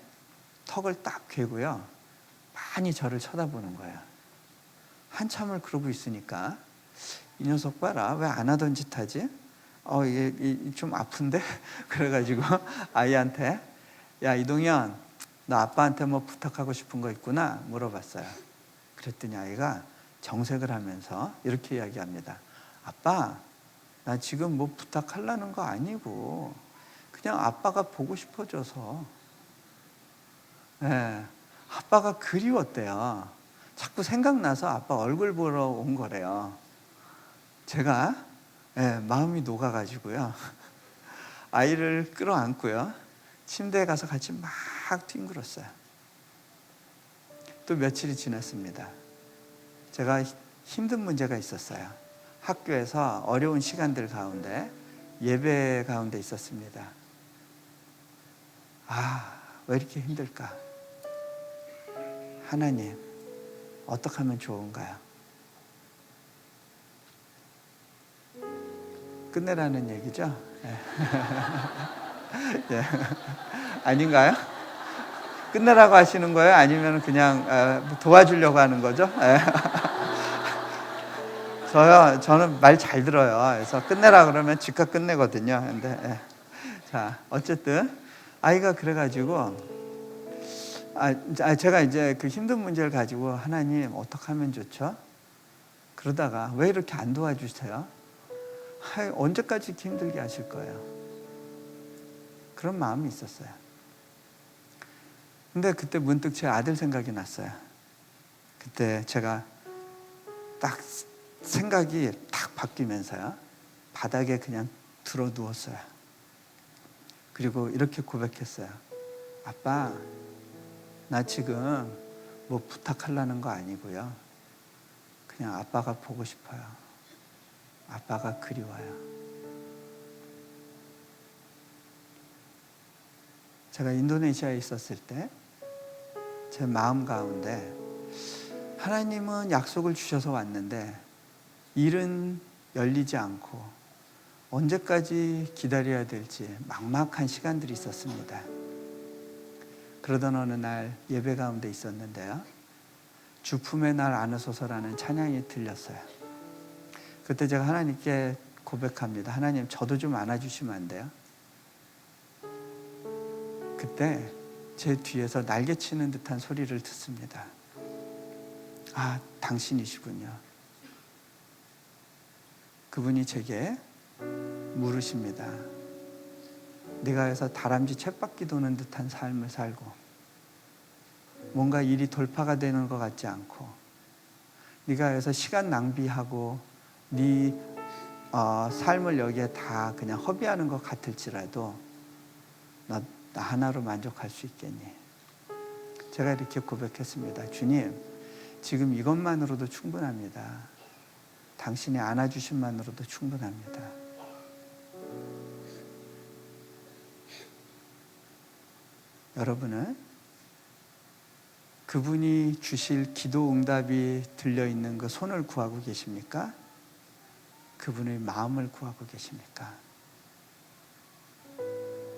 턱을 딱 괴고요, 많이 저를 쳐다보는 거예요. 한참을 그러고 있으니까 이 녀석 봐라, 왜 안 하던 짓 하지? 이게 좀 아픈데? 그래가지고 아이한테, 야 이동현, 너 아빠한테 뭐 부탁하고 싶은 거 있구나 물어봤어요. 그랬더니 아이가 정색을 하면서 이렇게 이야기합니다. 아빠, 나 지금 뭐 부탁하려는 거 아니고 그냥 아빠가 보고 싶어져서. 아빠가 그리웠대요. 자꾸 생각나서 아빠 얼굴 보러 온 거래요. 제가 마음이 녹아가지고요, 아이를 끌어안고요, 침대에 가서 같이 막 뒹굴었어요. 또 며칠이 지났습니다. 제가 힘든 문제가 있었어요. 학교에서 어려운 시간들 가운데 예배 가운데 있었습니다. 왜 이렇게 힘들까? 하나님, 어떻게 하면 좋은가요? 끝내라는 얘기죠? 네. 네. 아닌가요? 끝내라고 하시는 거예요? 아니면 그냥 도와주려고 하는 거죠? 네. 저는 말 잘 들어요. 그래서 끝내라 그러면 즉각 끝내거든요. 근데 자, 어쨌든 아이가 그래가지고 제가 이제 그 힘든 문제를 가지고 하나님 어떻게 하면 좋죠? 그러다가 왜 이렇게 안 도와주세요? 언제까지 이렇게 힘들게 하실 거예요? 그런 마음이 있었어요. 근데 그때 문득 제 아들 생각이 났어요. 그때 제가 딱 생각이 딱 바뀌면서요, 바닥에 그냥 들어 누웠어요. 그리고 이렇게 고백했어요. 아빠, 나 지금 뭐 부탁하려는 거 아니고요, 그냥 아빠가 보고 싶어요. 아빠가 그리워요. 제가 인도네시아에 있었을 때 제 마음 가운데 하나님은 약속을 주셔서 왔는데 일은 열리지 않고 언제까지 기다려야 될지 막막한 시간들이 있었습니다. 그러던 어느 날 예배 가운데 있었는데요, 주품의 날 안으소서라는 찬양이 들렸어요. 그때 제가 하나님께 고백합니다. 하나님, 저도 좀 안아주시면 안 돼요? 그때 제 뒤에서 날개치는 듯한 소리를 듣습니다. 당신이시군요. 그분이 제게 물으십니다. 네가 해서 다람쥐 쳇바퀴 도는 듯한 삶을 살고 뭔가 일이 돌파가 되는 것 같지 않고 네가 해서 시간 낭비하고 네 삶을 여기에 다 그냥 허비하는 것 같을지라도 나 하나로 만족할 수 있겠니? 제가 이렇게 고백했습니다. 주님, 지금 이것만으로도 충분합니다. 당신이 안아주심만으로도 충분합니다. 여러분은 그분이 주실 기도 응답이 들려있는 그 손을 구하고 계십니까? 그분의 마음을 구하고 계십니까?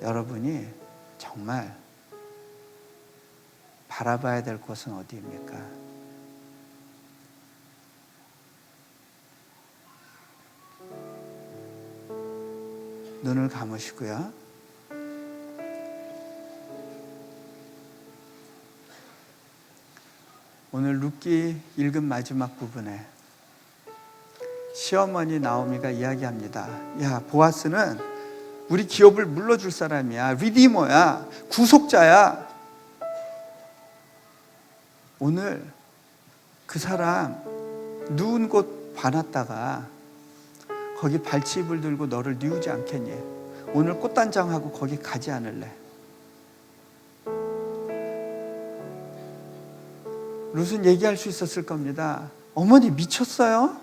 여러분이 정말 바라봐야 될 곳은 어디입니까? 눈을 감으시고요, 오늘 룻기 읽은 마지막 부분에 시어머니 나오미가 이야기합니다. 야, 보아스는 우리 기업을 물러줄 사람이야. 리디머야. 구속자야. 오늘 그 사람 누운 곳 봐놨다가 거기 발치입을 들고 너를 뉘우지 않겠니? 오늘 꽃단장하고 거기 가지 않을래? 룻은 얘기할 수 있었을 겁니다. 어머니 미쳤어요?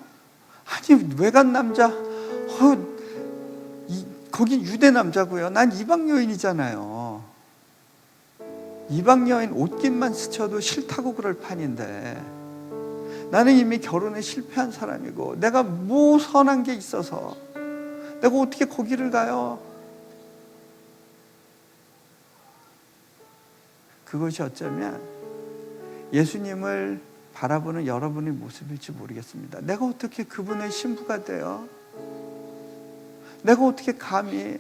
아니, 외간 남자, 거기 유대 남자고요. 난 이방 여인이잖아요. 이방 여인 옷깃만 스쳐도 싫다고 그럴 판인데 나는 이미 결혼에 실패한 사람이고 내가 뭐 선한 게 있어서 내가 어떻게 거기를 가요? 그것이 어쩌면 예수님을 바라보는 여러분의 모습일지 모르겠습니다. 내가 어떻게 그분의 신부가 돼요? 내가 어떻게 감히,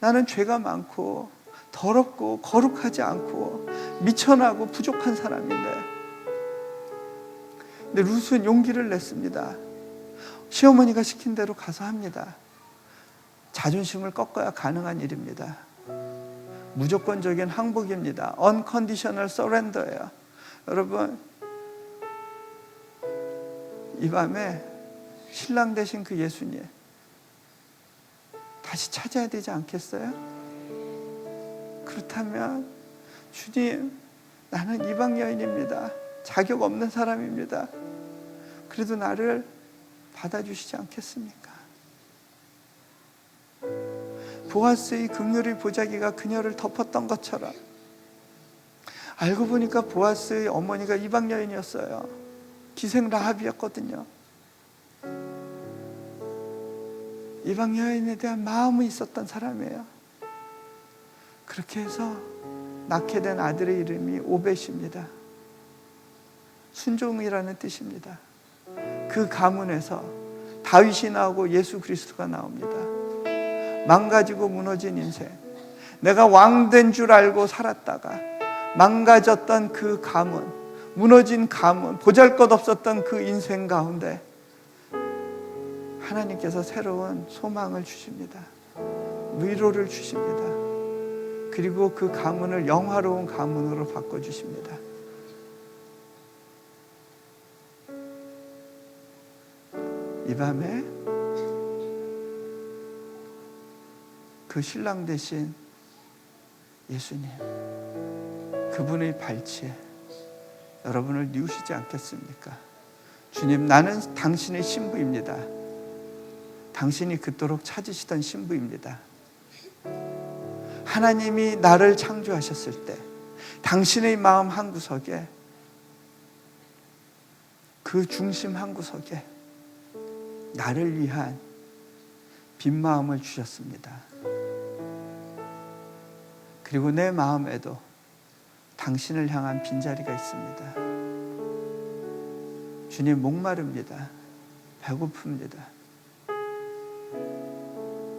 나는 죄가 많고 더럽고 거룩하지 않고 미천하고 부족한 사람인데. 근데 룻은 용기를 냈습니다. 시어머니가 시킨 대로 가서 합니다. 자존심을 꺾어야 가능한 일입니다. 무조건적인 항복입니다. Unconditional surrender예요. 여러분, 이 밤에 신랑 되신 그 예수님 다시 찾아야 되지 않겠어요? 그렇다면 주님, 나는 이방 여인입니다. 자격 없는 사람입니다. 그래도 나를 받아주시지 않겠습니까? 보아스의 긍휼의 보자기가 그녀를 덮었던 것처럼, 알고 보니까 보아스의 어머니가 이방 여인이었어요. 기생 라합이었거든요. 이방 여인에 대한 마음이 있었던 사람이에요. 그렇게 해서 낳게 된 아들의 이름이 오벳입니다. 순종이라는 뜻입니다. 그 가문에서 다윗이 나오고 예수 그리스도가 나옵니다. 망가지고 무너진 인생, 내가 왕된 줄 알고 살았다가 망가졌던 그 가문, 무너진 가문, 보잘것없었던 그 인생 가운데 하나님께서 새로운 소망을 주십니다. 위로를 주십니다. 그리고 그 가문을 영화로운 가문으로 바꿔주십니다. 이 밤에 그 신랑 되신 예수님, 그분의 발치에 여러분을 뉘우시지 않겠습니까? 주님, 나는 당신의 신부입니다. 당신이 그토록 찾으시던 신부입니다. 하나님이 나를 창조하셨을 때 당신의 마음 한구석에, 그 중심 한구석에 나를 위한 빈 마음을 주셨습니다. 그리고 내 마음에도 당신을 향한 빈자리가 있습니다. 주님, 목마릅니다. 배고픕니다.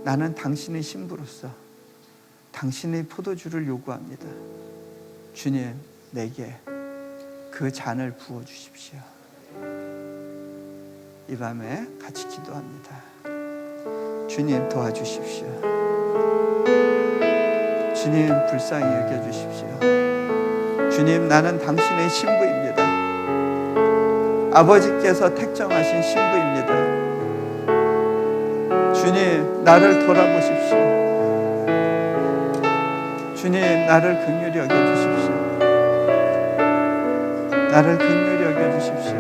나는 당신의 신부로서 당신의 포도주를 요구합니다. 주님, 내게 그 잔을 부어주십시오. 이 밤에 같이 기도합니다. 주님, 도와주십시오. 주님, 불쌍히 여겨주십시오. 주님, 나는 당신의 신부입니다. 아버지께서 택정하신 신부입니다. 주님, 나를 돌아보십시오. 주님, 나를 긍휼히 여겨주십시오. 나를 긍휼히 여겨주십시오.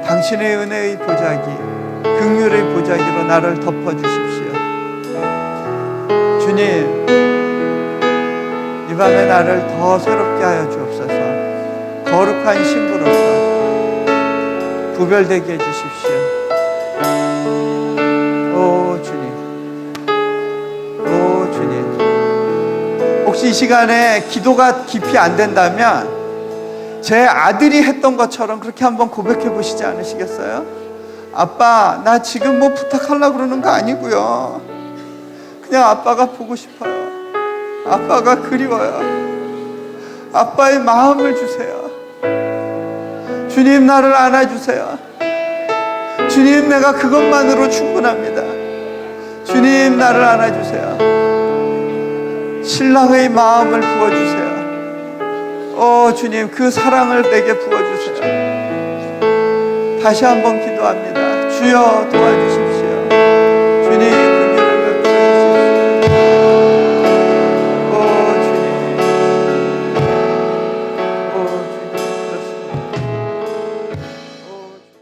당신의 은혜의 보자기, 긍휼의 보자기로 나를 덮어주십시오. 주님, 이 밤에 나를 더 새롭게 하여 주옵소서. 거룩한 신부로서 구별되게 해주십시오. 오 주님, 혹시 이 시간에 기도가 깊이 안 된다면 제 아들이 했던 것처럼 그렇게 한번 고백해 보시지 않으시겠어요? 아빠, 나 지금 뭐 부탁하려고 그러는 거 아니고요. 그냥 아빠가 보고 싶어요. 아빠가 그리워요. 아빠의 마음을 주세요. 주님, 나를 안아주세요. 주님, 내가 그것만으로 충분합니다. 주님, 나를 안아주세요. 신랑의 마음을 부어주세요. 오 주님, 그 사랑을 내게 부어주세요. 다시 한번 기도합니다. 주여, 도와주세요.